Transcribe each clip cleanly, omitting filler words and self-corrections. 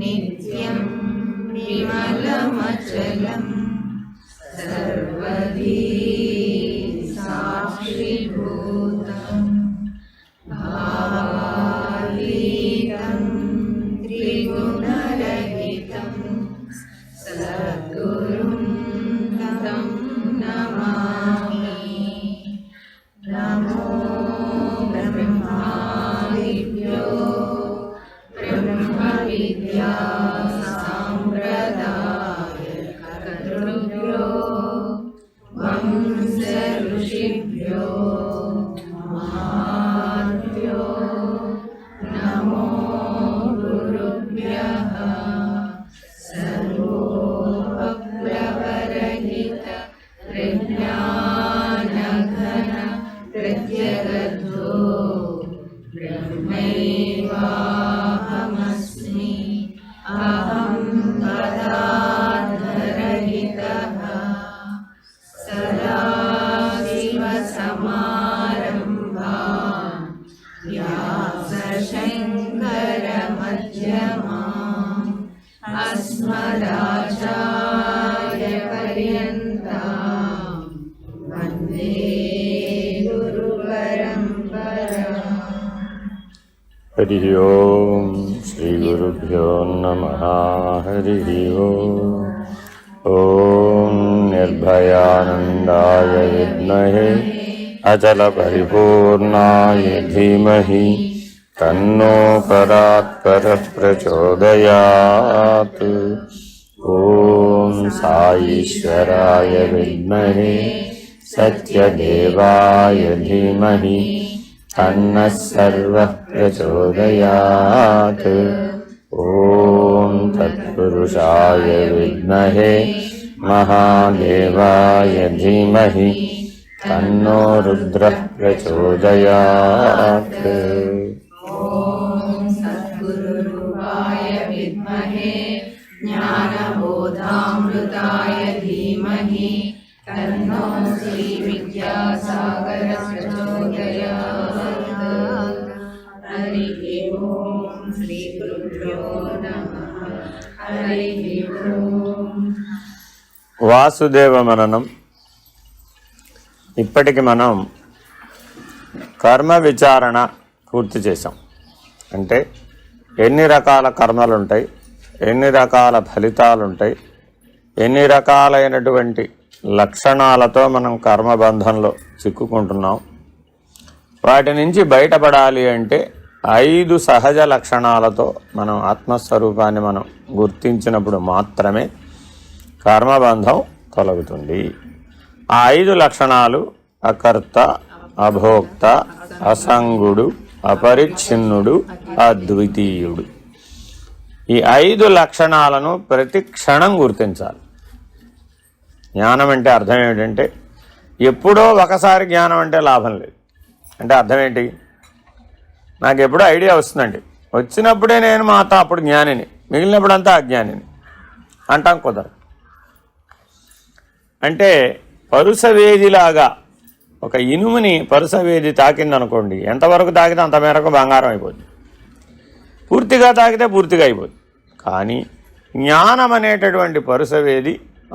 నిత్యం విమలమచలం సర్వధీ సాక్షిభూతం భావాతీతం త్రిగుణరహితం సద్గురుం తం నమామి. నమో బ్రహ్మాదిభ్యో బ్రహ్మ విద్యా సాంప్రదాయ కర్తృభ్యో వంశ ఋషిభ్యో మహాభ్యో నమో గురుభ్యః. సర్వోపప్లవరహిత ప్రజ్ఞానఘన ప్రత్యగర్భో బ్రహ్మైవాహమస్మి. అహం పదార్థరహితః సదాశివసమారంభాం వ్యాసశంకరమధ్యమాం అస్మదాచార్యపర్యంతాం వందే గురుపరంపరాం. హరి ఓం శ్రీ గురుభ్యో నమః. హరి ఓం. ఓం నిర్భయానందాయ విద్మహే అచల పరిపూర్ణాయ ధీమహి తన్నో పరాత్పర ప్రచోదయాత్. ఓం సాయీశ్వరాయ విద్మహే సత్యదేవాయ ధీమహి తన్నః సర్వః ప్రచోదయాత్. ఓం తత్పురుషాయ విద్మహే మహాదేవాయ ధీమహి తన్నో రుద్రః ప్రచోదయాత్. ఓం సద్గురురూపాయ విద్మహే జ్ఞానబోధామృతాయ ధీమహి తన్నో శ్రీ విద్యాసాగరః ప్రచోదయాత్. హరి ఓం శ్రీ గురుభ్యో నమః. హరి ఓం. వాసుదేవ మననం. ఇప్పటికి మనం కర్మ విచారణ పూర్తి చేసాం. అంటే ఎన్ని రకాల కర్మలు ఉంటాయి, ఎన్ని రకాల ఫలితాలు ఉంటాయి, ఎన్ని రకాలైనటువంటి లక్షణాలతో మనం కర్మబంధంలో చిక్కుకుంటున్నాం. వాటి నుంచి బయటపడాలి అంటే 5 సహజ లక్షణాలతో మనం ఆత్మస్వరూపాన్ని మనం గుర్తించినప్పుడు మాత్రమే కర్మబంధం తొలగుతుంది. ఆ 5 లక్షణాలు అకర్త, అభోక్త, అసంగుడు, అపరిచ్ఛిన్నుడు, అద్వితీయుడు. ఈ 5 లక్షణాలను ప్రతి క్షణం గుర్తించాలి. జ్ఞానం అంటే అర్థం ఏమిటంటే ఎప్పుడో ఒకసారి జ్ఞానం అంటే లాభం లేదు. అంటే అర్థం ఏంటి? నాకు ఎప్పుడో ఐడియా వస్తుందండి, వచ్చినప్పుడే నేను మాత్రం అప్పుడు జ్ఞానిని, మిగిలినప్పుడంతా అజ్ఞానిని అంటాం కుదరదు. అంటే పరుసవేదిలాగా ఒక ఇనుముని పరుసవేది తాకిందనుకోండి, ఎంతవరకు తాకితే అంత మేరకు బంగారం అయిపోతుంది. పూర్తిగా తాకితే పూర్తిగా అయిపోతుంది. కానీ జ్ఞానం అనేటటువంటి పరుసవేది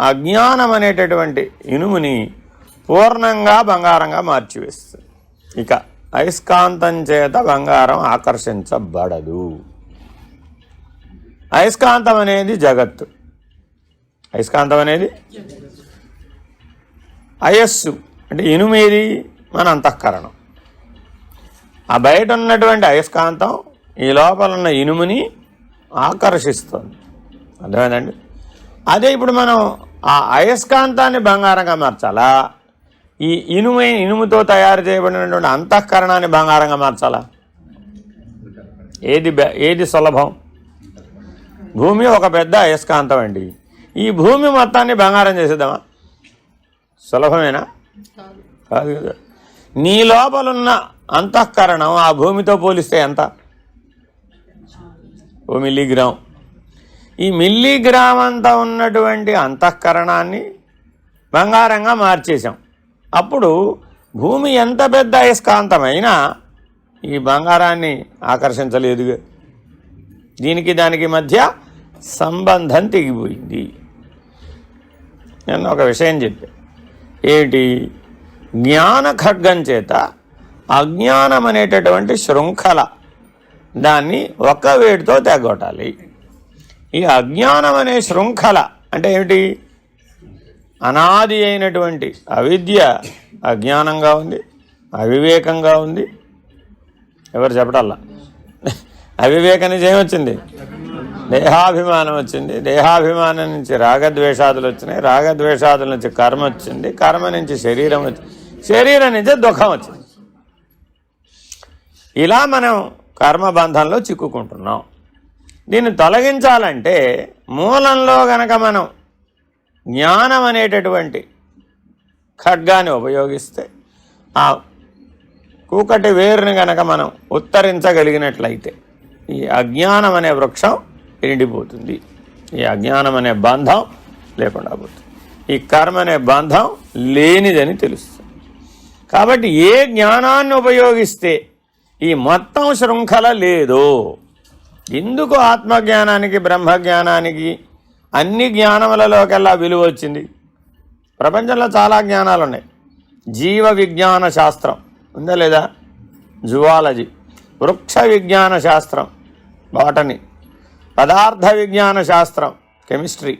అజ్ఞానం అనేటటువంటి ఇనుముని పూర్ణంగా బంగారంగా మార్చివేస్తుంది. ఇక అయస్కాంతం చేత బంగారం ఆకర్షించబడదు. అయస్కాంతం అనేది జగత్తు. అయస్కాంతం అనేది అయస్సు అంటే ఇనుమేది మన అంతఃకరణం. ఆ బయట ఉన్నటువంటి అయస్కాంతం ఈ లోపల ఉన్న ఇనుముని ఆకర్షిస్తుంది. అర్థమైందండి? అదే ఇప్పుడు మనం ఆ అయస్కాంతాన్ని బంగారంగా మార్చాలా, ఈ ఇనుముతో తయారు చేయబడినటువంటి అంతఃకరణాన్ని బంగారంగా మార్చాలా? ఏది సులభం? భూమి ఒక పెద్ద అయస్కాంతం అండి. ఈ భూమి మొత్తాన్ని బంగారం చేసేద్దామా? సులభమేనా? కాదు కదా. నీ లోపలున్న అంతఃకరణం ఆ భూమితో పోలిస్తే ఎంత? ఓ మిల్లీగ్రామ్. ఈ మిల్లీగ్రామ్ అంతా ఉన్నటువంటి అంతఃకరణాన్ని బంగారంగా మార్చేశాం. అప్పుడు భూమి ఎంత పెద్ద అయస్కాంతమైనా ఈ బంగారాన్ని ఆకర్షించలేదుగా. దీనికి దానికి మధ్య సంబంధం తెగిపోయింది. నేను ఒక విషయం చెప్పా, ఏంటి? జ్ఞాన ఖడ్గం చేత అజ్ఞానం అనేటటువంటి శృంఖల దాన్ని ఒక్క వేడితో తెగొట్టాలి. ఈ అజ్ఞానం అనే శృంఖల అంటే ఏమిటి? అనాది అయినటువంటి అవిద్య అజ్ఞానంగా ఉంది, అవివేకంగా ఉంది. ఎవరు చెప్పటల్లా? అవివేకం నుంచి ఏమొచ్చింది? దేహాభిమానం వచ్చింది. దేహాభిమానం నుంచి రాగద్వేషాదులు వచ్చినాయి. రాగద్వేషాదుల నుంచి కర్మ వచ్చింది. కర్మ నుంచి శరీరం వచ్చింది. శరీరం నుంచి దుఃఖం వచ్చింది. ఇలా మనం కర్మబంధంలో చిక్కుకుంటున్నాం. దీన్ని తొలగించాలంటే మూలంలో గనక మనం జ్ఞానం అనేటటువంటి ఖడ్గాన్ని ఉపయోగిస్తే ఆ కూకటి వేరుని గనక మనం ఉత్తరించగలిగినట్లయితే ఈ అజ్ఞానం అనే వృక్షం ఎండిపోతుంది. ఈ అజ్ఞానం అనే బంధం లేకుండా పోతుంది. ఈ కర్మ అనే బంధం లేనిదని తెలుస్తుంది. కాబట్టి ఏ జ్ఞానాన్ని ఉపయోగిస్తే ఈ మొత్తం శృంఖల లేదో, ఎందుకు ఆత్మజ్ఞానానికి బ్రహ్మజ్ఞానానికి అన్ని జ్ఞానములలోకెల్లా విలువ వచ్చింది? ప్రపంచంలో చాలా జ్ఞానాలు ఉన్నాయి. జీవ విజ్ఞాన శాస్త్రం ఉందా లేదా? జువాలజీ. వృక్ష విజ్ఞాన శాస్త్రం బాటనీ. పదార్థ విజ్ఞాన శాస్త్రం కెమిస్ట్రీ.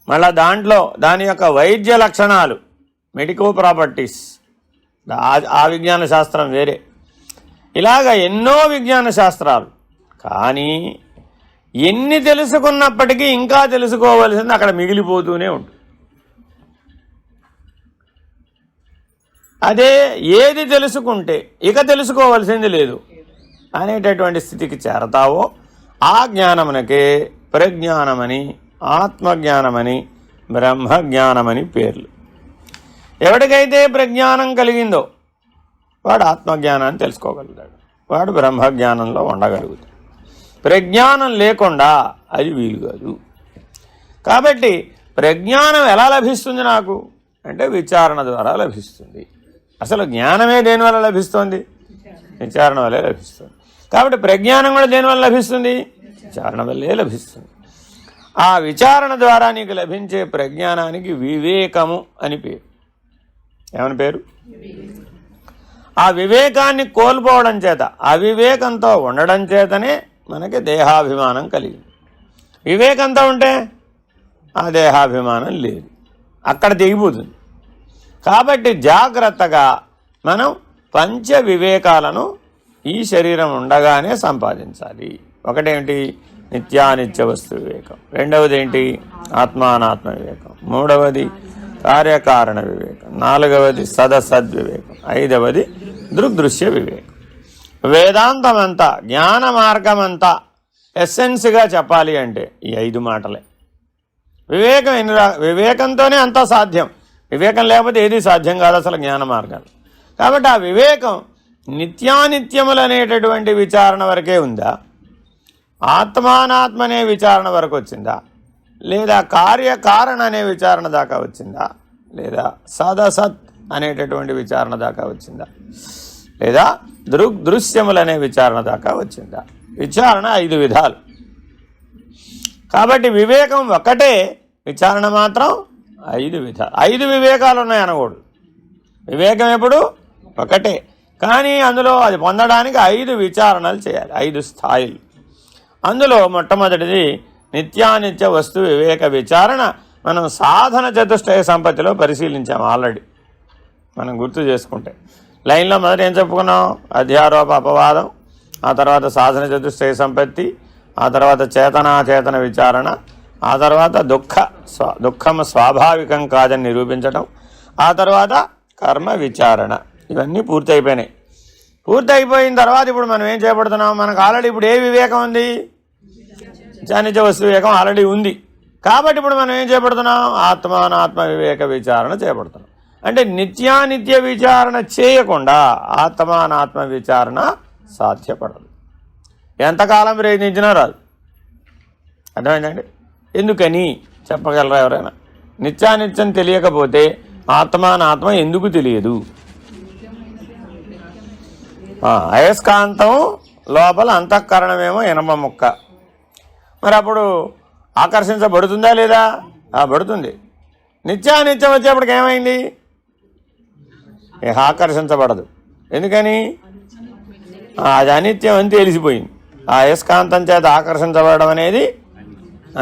మళ్ళీ దాంట్లో దాని యొక్క వైద్య లక్షణాలు మెడికో ప్రాపర్టీస్, ఆ విజ్ఞాన శాస్త్రం వేరే. ఇలాగ ఎన్నో విజ్ఞాన శాస్త్రాలు. కానీ ఎన్ని తెలుసుకున్నప్పటికీ ఇంకా తెలుసుకోవలసింది అక్కడ మిగిలిపోతూనే ఉంటుంది. అదే ఏది తెలుసుకుంటే ఇక తెలుసుకోవలసింది లేదు అనేటటువంటి స్థితికి చేరతావో ఆ జ్ఞానమునకే ప్రజ్ఞానమని, ఆత్మజ్ఞానమని, బ్రహ్మజ్ఞానమని పేర్లు. ఎవరికైతే ప్రజ్ఞానం కలిగిందో వాడు ఆత్మజ్ఞానాన్ని తెలుసుకోగలుగుతాడు. వాడు బ్రహ్మజ్ఞానంలో ఉండగలుగుతాడు. ప్రజ్ఞానం లేకుండా అది వీలు కాదు. కాబట్టి ప్రజ్ఞానం ఎలా లభిస్తుంది నాకు అంటే విచారణ ద్వారా లభిస్తుంది. అసలు జ్ఞానమే దేనివల్ల లభిస్తుంది? విచారణ వల్లే లభిస్తుంది. కాబట్టి ప్రజ్ఞానం కూడా దేనివల్ల లభిస్తుంది? విచారణ వల్లే లభిస్తుంది. ఆ విచారణ ద్వారా నీకు లభించే ప్రజ్ఞానానికి వివేకము అని పేరు. ఏమని పేరు? ఆ వివేకాన్ని కోల్పోవడం చేత, అవివేకంతో ఉండడం చేతనే మనకి దేహాభిమానం కలిగింది. వివేకంతో ఉంటే ఆ దేహాభిమానం లేదు, అక్కడ దిగిపోతుంది. కాబట్టి జాగ్రత్తగా మనం పంచ వివేకాలను ఈ శరీరం ఉండగానే సంపాదించాలి. ఒకటేంటి? నిత్యానిత్య వస్తు వివేకం. రెండవది ఏంటి? ఆత్మానాత్మ వివేకం. మూడవది కార్యకారణ వివేకం. నాలుగవది సదసద్వివేకం. ఐదవది దృగ్దృశ్య వివేకం. వేదాంతమంతా, జ్ఞాన మార్గమంతా ఎస్సెన్స్గా చెప్పాలి అంటే ఈ 5 మాటలే. వివేకం వివేకంతోనే అంతా సాధ్యం. వివేకం లేకపోతే ఏది సాధ్యం కాదు అసలు జ్ఞాన మార్గాలు. కాబట్టి ఆ వివేకం నిత్యానిత్యములు అనేటటువంటి విచారణ వరకే ఉందా? ఆత్మానాత్మ అనే విచారణ వరకు వచ్చిందా? లేదా కార్యకారణ అనే విచారణ దాకా వచ్చిందా? లేదా సదసత్ అనేటటువంటి విచారణ దాకా వచ్చిందా? లేదా దృగ్దృశ్యములు అనే విచారణ దాకా వచ్చిందా? విచారణ 5 విధాలు. కాబట్టి వివేకం ఒకటే, విచారణ మాత్రం 5 విధాలు. 5 వివేకాలు ఉన్నాయి అనకూడదు. వివేకం ఎప్పుడు ఒకటే, కానీ అందులో అది పొందడానికి 5 విచారణలు చేయాలి, 5 స్థాయిలు. అందులో మొట్టమొదటిది నిత్యానిత్య వస్తు వివేక విచారణ. మనం సాధన చతుష్టయ సంపత్తిలో పరిశీలించాం ఆల్రెడీ. మనం గుర్తు చేసుకుంటే లైన్లో మొదట ఏం చెప్పుకున్నాం? అధ్యారోప అపవాదం, ఆ తర్వాత సాధన చతుష్టయ సంపత్తి, ఆ తర్వాత చేతనాచేతన విచారణ, ఆ తర్వాత దుఃఖం స్వాభావికం కాదని నిరూపించడం, ఆ తర్వాత కర్మ విచారణ. ఇవన్నీ పూర్తయిపోయినాయి. పూర్తయిపోయిన తర్వాత ఇప్పుడు మనం ఏం చేపడుతున్నాం? మనకు ఆల్రెడీ ఇప్పుడు ఏ వివేకం ఉంది? నిత్యానిత్య వస్తు వివేకం ఆల్రెడీ ఉంది. కాబట్టి ఇప్పుడు మనం ఏం చేపడుతున్నాం? ఆత్మానాత్మ వివేక విచారణ చేపడుతున్నాం. అంటే నిత్యానిత్య విచారణ చేయకుండా ఆత్మానాత్మ విచారణ సాధ్యపడదు. ఎంతకాలం ప్రయత్నించినా రాదు. అర్థమైందండి? ఎందుకని చెప్పగలరా ఎవరైనా? నిత్యానిత్యం తెలియకపోతే ఆత్మానాత్మ ఎందుకు తెలియదు? అయస్కాంతం లోపల అంతఃకరణమేమో ఇనప ముక్క. మరి అప్పుడు ఆకర్షించబడుతుందా లేదా? పడుతుంది. నిత్యానిత్యం వచ్చేప్పటికి ఏమైంది? ఆకర్షించబడదు. ఎందుకని? అది అనిత్యం అని తెలిసిపోయింది. ఆ అయస్కాంతం చేత ఆకర్షించబడడం అనేది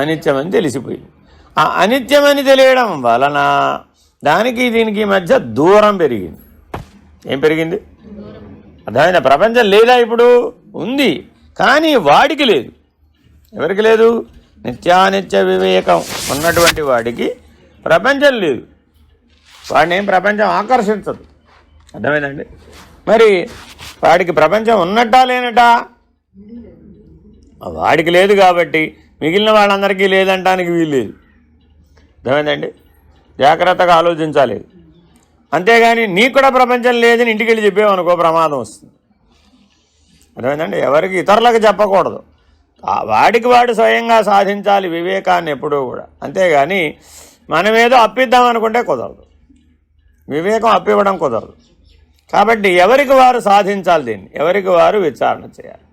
అనిత్యం అని తెలిసిపోయింది. ఆ అనిత్యమని తెలియడం వలన దానికి దీనికి మధ్య దూరం పెరిగింది. ఏం పెరిగింది? అర్థమైందా? ప్రపంచం లేదా? ఇప్పుడు ఉంది, కానీ వాడికి లేదు. ఎవరికి లేదు? నిత్యానిత్య వివేకం ఉన్నటువంటి వాడికి ప్రపంచం లేదు. వాడిని ఏం ప్రపంచం ఆకర్షించదు. అర్థమైందండి? మరి వాడికి ప్రపంచం ఉన్నట్టా లేనట్టా? వాడికి లేదు కాబట్టి మిగిలిన వాళ్ళందరికీ లేదంటానికి వీలు లేదు. అర్థమైందండి? జాగ్రత్తగా ఆలోచించాలి. అంతేగాని నీకు కూడా ప్రపంచం లేదని ఇంటికి వెళ్ళి చెప్పేవనుకో ప్రమాదం వస్తుంది. అర్థమైందండి? ఎవరికి ఇతరులకు చెప్పకూడదు. వాడికి వాడు స్వయంగా సాధించాలి వివేకాన్ని ఎప్పుడూ కూడా. అంతేగాని మనమేదో అప్పిద్దాం అనుకుంటే కుదరదు. వివేకం అప్పివ్వడం కుదరదు. కాబట్టి ఎవరికి వారు సాధించాలి, దీన్ని ఎవరికి వారు విచారణ చేయాలి.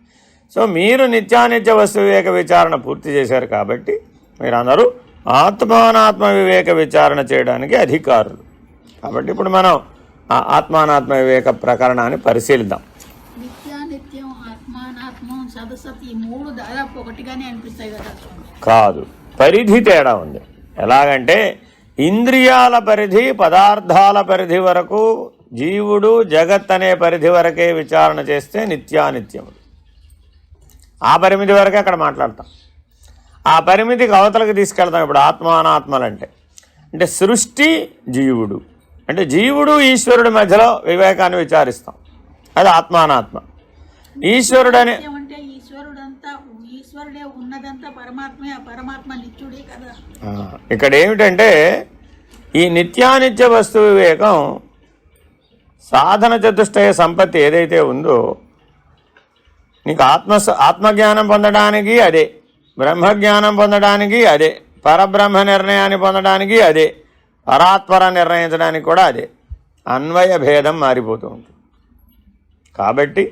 సో మీరు నిత్యానిత్య వస్తు వివేక విచారణ పూర్తి చేశారు కాబట్టి మీరందరూ ఆత్మానాత్మ వివేక విచారణ చేయడానికి అధికారులు. కాబట్టి ఇప్పుడు మనం ఆ ఆత్మానాత్మ వివేక ప్రకరణాన్ని పరిశీలిద్దాం. నిత్యానిత్యం, ఆత్మానాత్మం, సదసత్ ఈ మూడు దాదాపు ఒకటిగానే అనిపిస్తాయి కదా? కాదు, పరిధి తేడా ఉంది. ఎలాగంటే ఇంద్రియాల పరిధి, పదార్థాల పరిధి వరకు జీవుడు జగత్ అనే పరిధి వరకే విచారణ చేస్తే నిత్యానిత్యములు. ఆ పరిమితి వరకే అక్కడ మాట్లాడతాం. ఆ పరిమితికి అవతలకు తీసుకెళ్తాం. ఇప్పుడు ఆత్మానాత్మలంటే అంటే సృష్టి, జీవుడు అంటే జీవుడు ఈశ్వరుడి మధ్యలో వివేకాన్ని విచారిస్తాం. అది ఆత్మానాత్మ. ఈశ్వరుడు అనే అంటే ఈశ్వరుడే ఉన్నదంతా పరమాత్మే, ఆ పరమాత్మ నిత్యుడే కదా. ఇక్కడ ఏమిటంటే ఈ నిత్యానిత్య వస్తు వివేకం సాధన చతుష్టయ సంపత్తి ఏదైతే ఉందో నీకు ఆత్మజ్ఞానం పొందడానికి అదే, బ్రహ్మజ్ఞానం పొందడానికి అదే, పరబ్రహ్మ నిర్ణయాన్ని పొందడానికి అదే, పరాత్పర నిర్ణయించడానికి కూడా అదే. అన్వయ భేదం మారిపోతూ ఉంటుంది. కాబట్టి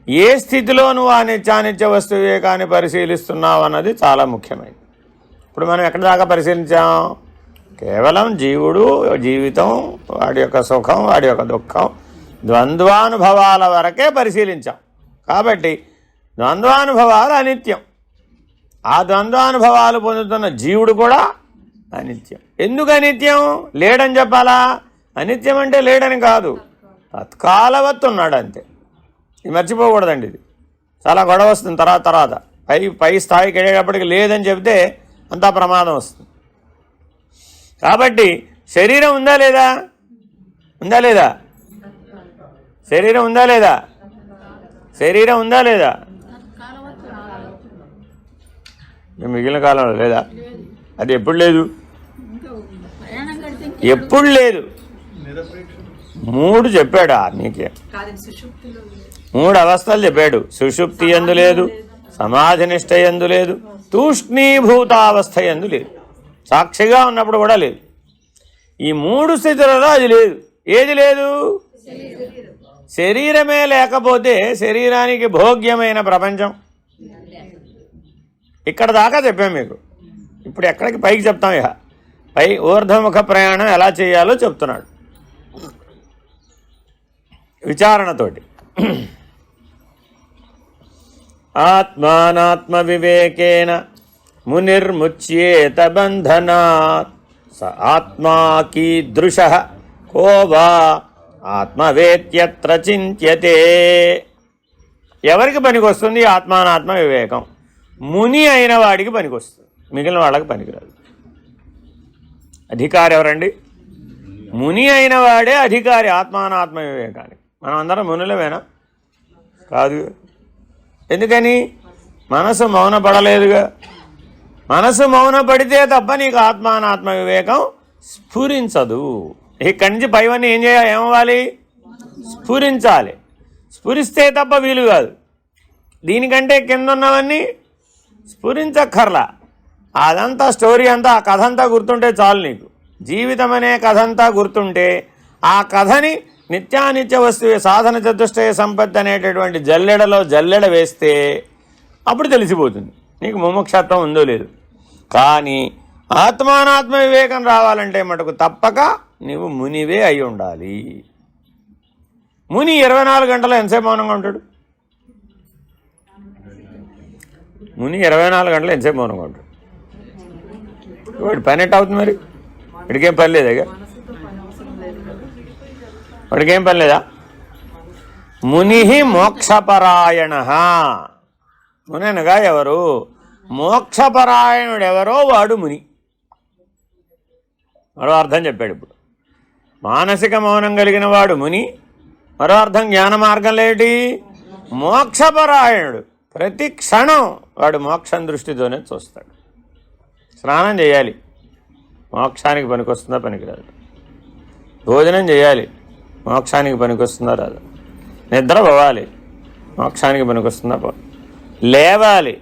ఏ స్థితిలో నువ్వు ఆ నిత్యానిత్య వస్తు వివేకాన్ని పరిశీలిస్తున్నావు అన్నది చాలా ముఖ్యమైనది. ఇప్పుడు మనం ఎక్కడి దాకా పరిశీలించాం? కేవలం జీవుడు జీవితం, వాడి యొక్క సుఖం, వాడి యొక్క దుఃఖం, ద్వంద్వానుభవాల వరకే పరిశీలించాం. కాబట్టి ద్వంద్వానుభవాలు అనిత్యం. ఆ ద్వంద్వానుభవాలు పొందుతున్న జీవుడు కూడా అనిత్యం. ఎందుకు అనిత్యం? లేడని చెప్పాలా? అనిత్యం అంటే లేడని కాదు, తత్కాలవత్తు ఉన్నాడు అంతే. ఇది మర్చిపోకూడదండి. ఇది చాలా గొడవ వస్తుంది తర్వాత పై స్థాయికి వెళ్ళేటప్పటికి లేదని చెబితే అంతా ప్రమాదం వస్తుంది. కాబట్టి శరీరం ఉందా లేదా? ఉందా లేదా? శరీరం ఉందా లేదా? శరీరం ఉందా లేదా? మిగిలిన కాలంలో లేదా? అది ఎప్పుడు లేదు? ఎప్పుడు లేదు? 3 చెప్పాడు. నీకే 3 అవస్థలు చెప్పాడు. సుషుప్తి యందు లేదు, సమాధి నిష్ట యందు లేదు, తూష్ణీభూతావస్థ యందు లేదు, సాక్షిగా ఉన్నప్పుడు కూడా లేదు. ఈ 3 స్థితులలో అది లేదు. ఏది లేదు? శరీరమే లేకపోతే శరీరానికి భోగ్యమైన ప్రపంచం. ఇక్కడ దాకా చెప్పాం మీకు. ఇప్పుడు ఎక్కడికి పైకి చెప్తాం? ఇక పై ఊర్ధ్వముఖ ప్రయాణం ఎలా చేయాలో చెప్తున్నాడు విచారణతోటి. ఆత్మానాత్మ వివేకేన మునిర్ముచ్యేత బంధనాత్ స ఆత్మా కీదృశః కో వా ఆత్మవేత్యత్ర చింత్యతే. ఎవరికి పనికొస్తుంది ఆత్మానాత్మ వివేకం? ముని అయిన వాడికి పనికొస్తుంది, మిగిలిన వాళ్ళకి పనికిరాదు. అధికారి ఎవరండి? ముని అయిన వాడే అధికారి ఆత్మానాత్మ వివేకానికి. మనం అందరం మునులమేనా? కాదు. ఎందుకని? మనసు మౌనపడలేదుగా. మనసు మౌనపడితే తప్ప నీకు ఆత్మానాత్మ వివేకం స్ఫురించదు. ఇక్కడి నుంచి పైవన్నీ ఏమవ్వాలి? స్ఫురించాలి. స్ఫురిస్తే తప్ప వీలు కాదు. దీనికంటే కింద ఉన్నవన్నీ స్ఫురించక్కర్లా. అదంతా స్టోరీ అంతా, ఆ కథ అంతా గుర్తుంటే చాలు నీకు. జీవితం అనే కథ అంతా గుర్తుంటే ఆ కథని నిత్యానిత్య వస్తువే సాధన చతుష్టయ సంపత్తి అనేటటువంటి జల్లెడ వేస్తే అప్పుడు తెలిసిపోతుంది నీకు ముముక్షత్వం ఉందో లేదు. కానీ ఆత్మానాత్మ వివేకం రావాలంటే మటుకు తప్పక నీవు మునివే అయి ఉండాలి. ముని 24 గంటలు ఎంతసేపు మౌనంగా ఉంటాడు? ముని 24 గంటలు ఎంతసేపు మౌనంగా ఉంటాడు? వాడి పని ఎట్ట అవుతుంది మరి? వాడికేం పని లేదా? వాడికేం పని లేదా? ముని మోక్షపరాయణ. ముని అనగా ఎవరు? మోక్షపరాయణుడెవరో వాడు ముని. మరో అర్థం చెప్పాడు ఇప్పుడు. మానసిక మౌనం కలిగిన వాడు ముని. మరో అర్థం జ్ఞాన మార్గంలో ఏంటి? మోక్షపరాయణుడు. ప్రతి క్షణం వాడు మోక్షం దృష్టితోనే చూస్తాడు. స్నానం చేయాలి, మోక్షానికి పనికొస్తుందా పనికిరాదు. భోజనం చేయాలి, మోక్షానికి పనికొస్తుందా రాదు. నిద్ర పోవాలి, మోక్షానికి పనికొస్తుందా పో. లేవాలి,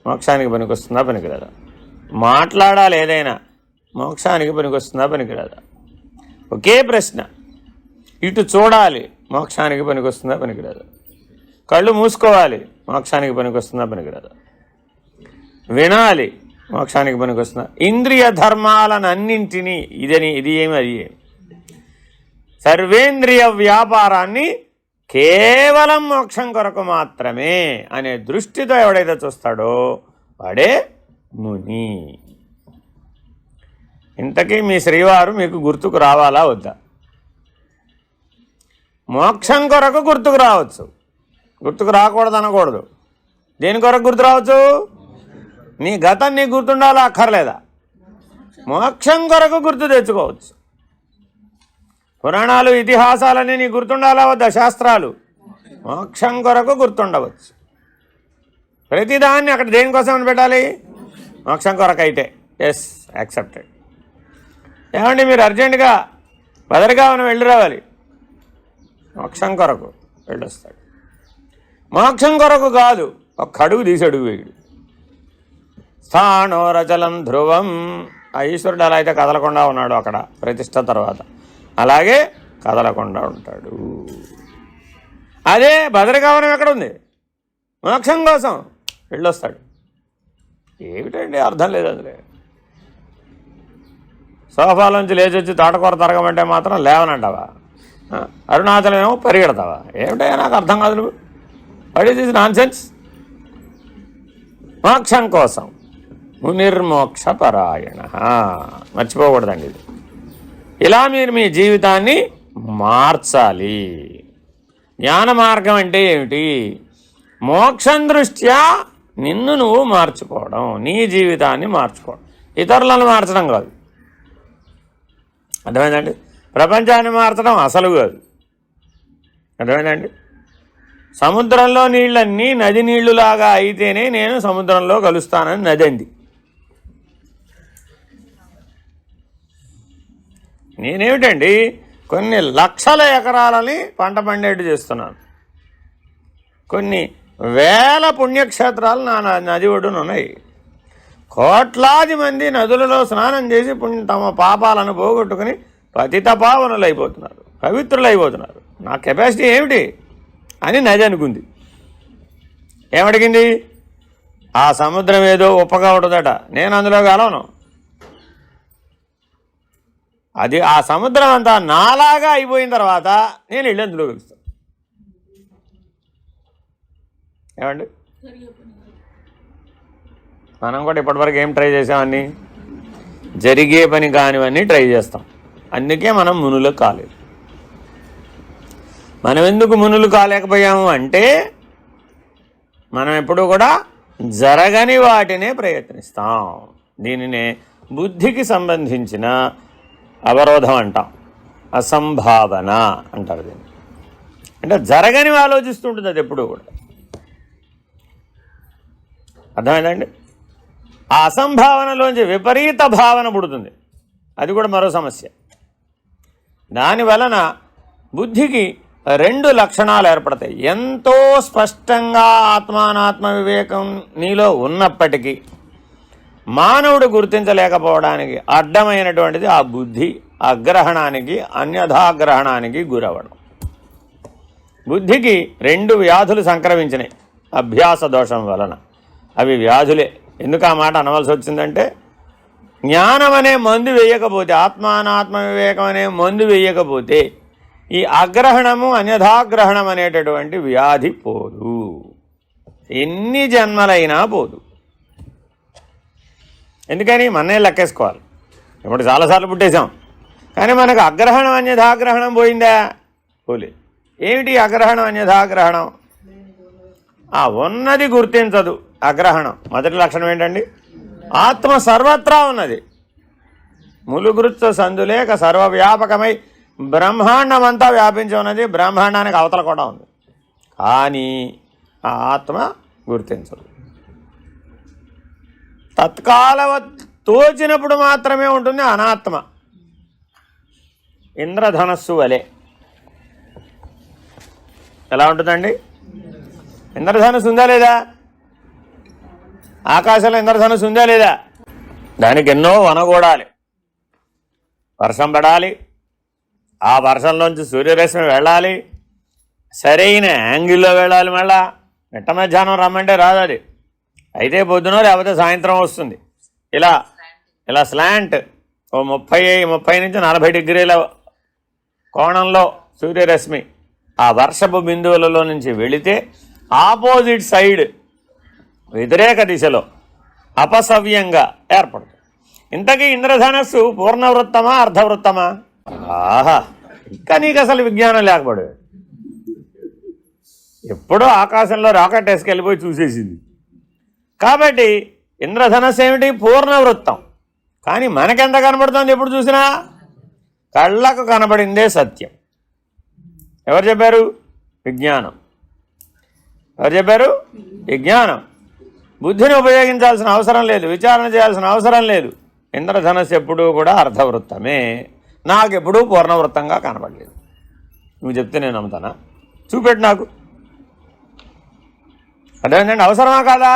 మోక్షానికి పనికొస్తుందా పనికిరాదా. మాట్లాడాలి, ఏదైనా మోక్షానికి పనికొస్తుందా పనికిరాదా. ఒకే ప్రశ్న. ఇటు చూడాలి, మోక్షానికి పనికొస్తుందా పనికిరాదా. కళ్ళు మూసుకోవాలి, మోక్షానికి పనికొస్తుందా పనికిరాదా. వినాలి, మోక్షానికి పనికొస్తుందా. ఇంద్రియ ధర్మాలను అన్నింటినీ ఇది ఏమి అది ఏమి సర్వేంద్రియ వ్యాపారాన్ని కేవలం మోక్షం కొరకు మాత్రమే అనే దృష్టితో ఎవడైతే చూస్తాడో వాడే ముని. ఇంతకీ మీ శ్రీవారు మీకు గుర్తుకు రావాలా వద్దా? మోక్షం కొరకు గుర్తుకు రావచ్చు, గుర్తుకు రాకూడదు అనకూడదు. దేని కొరకు గుర్తు రావచ్చు? నీ గతం నీకు గుర్తుండాలా అక్కర్లేదా? మోక్షం కొరకు గుర్తు తెచ్చుకోవచ్చు. పురాణాలు ఇతిహాసాలన్నీ నీకు గుర్తుండాలా వద్దా? శాస్త్రాలు మోక్షం కొరకు గుర్తుండవచ్చు. ప్రతిదాన్ని అక్కడ దేనికోసం పెట్టాలి? మోక్షం కొరకు అయితే ఎస్ యాక్సెప్టెడ్. ఏమండి మీరు అర్జెంటుగా బదరికావనం వెళ్ళి రావాలి, మోక్షం కొరకు వెళ్ళొస్తాడు. మోక్షం కొరకు కాదు, ఒక్క అడుగు తీసి అడుగు వేయడు. స్థాణోరచలం ధ్రువం. ఆ ఈశ్వరుడు అలా అయితే కదలకుండా ఉన్నాడు అక్కడ ప్రతిష్ట తర్వాత, అలాగే కదలకుండా ఉంటాడు. అదే బదరికావనం ఎక్కడ ఉంది? మోక్షం కోసం వెళ్ళొస్తాడు. ఏమిటండి అర్థం లేదు అందులో. సోఫాలోంచి లేచి వచ్చి తోటకూర తరగమంటే మాత్రం లేవనంటావా? అరుణాచలం ఏమో పరిగెడతావా? ఏమిటో నాకు అర్థం కాదు. నువ్వు what is this non sense? మోక్షం కోసం మునిర్మోక్షపరాయణ. మర్చిపోకూడదండి ఇది. ఇలా మీరు మీ జీవితాన్ని మార్చాలి. జ్ఞాన మార్గం అంటే ఏమిటి? మోక్షం దృష్ట్యా నిన్ను నువ్వు మార్చుకోవడం, నీ జీవితాన్ని మార్చుకోవడం, ఇతరులను మార్చడం కాదు. అర్థమైందండి? ప్రపంచాన్ని మార్చడం అసలు కాదు. అర్థమైందండి? సముద్రంలో నీళ్ళన్నీ నది నీళ్లులాగా అయితేనే నేను సముద్రంలో కలుస్తానని నది అంది. నేనేమిటండి కొన్ని లక్షల ఎకరాలని పంట పండేట్టు చేస్తున్నాను. కొన్ని వేల పుణ్యక్షేత్రాలు నా నది ఒడ్డున ఉన్నాయి. కోట్లాది మంది నదులలో స్నానం చేసి తమ పాపాలను పోగొట్టుకుని పతిత పావనులు అయిపోతున్నారు, పవిత్రులు అయిపోతున్నారు. నా కెపాసిటీ ఏమిటి అని నది అనుకుంది. ఏమడిగింది? ఆ సముద్రం ఏదో ఉప్పగా ఉంటుందట, నేను అందులో కలవను. అది ఆ సముద్రం అంతా నాలాగా అయిపోయిన తర్వాత నేను వెళ్ళి అందులో కలుస్తాను. ఏమండి? మనం కూడా ఇప్పటివరకు ఏం ట్రై చేసామన్నీ? జరిగే పని కానివన్నీ ట్రై చేస్తాం. అందుకే మనం మునులు కాలేదు. మనం ఎందుకు మునులు కాలేకపోయాము అంటే మనం ఎప్పుడూ కూడా జరగని వాటినే ప్రయత్నిస్తాం. దీనినే బుద్ధికి సంబంధించిన అవరోధం అంటాం, అసంభావన అంటారు దీన్ని. అంటే జరగనివి ఆలోచిస్తుంటుంది అది ఎప్పుడూ కూడా. అర్థమైందండి? ఆ అసంభావనలోంచి విపరీత భావన పుడుతుంది. అది కూడా మరో సమస్య. దానివలన బుద్ధికి రెండు లక్షణాలు ఏర్పడతాయి. ఎంతో స్పష్టంగా ఆత్మానాత్మ వివేకం నీలో ఉన్నప్పటికీ మానవుడు గుర్తించలేకపోవడానికి అడ్డమైనటువంటిది ఆ బుద్ధి అగ్రహణానికి అన్యథాగ్రహణానికి గురవడం. బుద్ధికి రెండు వ్యాధులు సంక్రమించినాయి అభ్యాస దోషం వలన. అవి వ్యాధులే. ఎందుకు ఆ మాట అనవలసి వచ్చిందంటే, జ్ఞానం అనే మందు వేయకపోతే, ఆత్మానాత్మ వివేకం అనే మందు వేయకపోతే ఈ అగ్రహణము అన్యథాగ్రహణం అనేటటువంటి వ్యాధి పోదు, ఎన్ని జన్మలైనా పోదు. ఎందుకని మన్నే లెక్కేసుకోవాలి. ఇప్పుడు చాలాసార్లు పుట్టేశాం, కానీ మనకు అగ్రహణం అన్యథాగ్రహణం పోయిందా? పోలేదు. ఏమిటి అగ్రహణం అన్యథాగ్రహణం? ఉన్నది గుర్తించదు అగ్రహణం. మొదటి లక్షణం ఏంటండి? ఆత్మ సర్వత్రా ఉన్నది, ములుగురుత్స సందులేక సర్వవ్యాపకమై బ్రహ్మాండమంతా వ్యాపించి ఉన్నది. బ్రహ్మాండానికి అవతల కూడా ఉంది, కానీ ఆ ఆత్మ గుర్తించదు. తత్కాలవత్ తోచినప్పుడు మాత్రమే ఉంటుంది అనాత్మ. ఇంద్రధనస్సు వలె. ఎలా ఉంటుందండి? ఇంద్రధనుసు ఉందా లేదా? ఆకాశంలో ఇంద్రధనుసు ఉందా లేదా? దానికి ఎన్నో వనగూడాలి, వర్షం పడాలి, ఆ వర్షంలోంచి సూర్యరశ్మి వెళ్ళాలి, సరైన యాంగిల్లో వెళ్ళాలి. మళ్ళా మిట్ట మధ్యాహ్నం రమ్మంటే రాదు అది, అయితే పొద్దునో లేకపోతే సాయంత్రం వస్తుంది. ఇలా స్లాంట్ ఓ 30 నుంచి 40 డిగ్రీల కోణంలో సూర్యరశ్మి ఆ వర్షపు బిందువులలో నుంచి వెళితే ఆపోజిట్ సైడ్ వ్యతిరేక దిశలో అపసవ్యంగా ఏర్పడుతుంది. ఇంతకీ ఇంద్రధనస్సు పూర్ణవృత్తమా అర్ధవృత్తమా? ఆహా, ఇంకా నీకు అసలు విజ్ఞానం లేకపోవడం. ఎప్పుడో ఆకాశంలో రాకెట్ వేసుకెళ్ళిపోయి చూసేసింది. కాబట్టి ఇంద్రధనస్సు ఏమిటి? పూర్ణవృత్తం. కానీ మనకెంత కనబడుతుంది? ఎప్పుడు చూసినా కళ్ళకు కనబడిందే సత్యం. ఎవరు చెప్పారు? విజ్ఞానం. ఎవరు చెప్పారు? విజ్ఞానం. బుద్ధిని ఉపయోగించాల్సిన అవసరం లేదు, విచారణ చేయాల్సిన అవసరం లేదు. ఇంద్రధనస్సు ఎప్పుడూ కూడా అర్ధవృత్తమే, నాకెప్పుడూ పూర్ణవృత్తంగా కనబడలేదు. నువ్వు చెప్తే నేను నమ్ముతానా? చూపెట్టు నాకు. అదేంటండి, అవసరమా కాదా?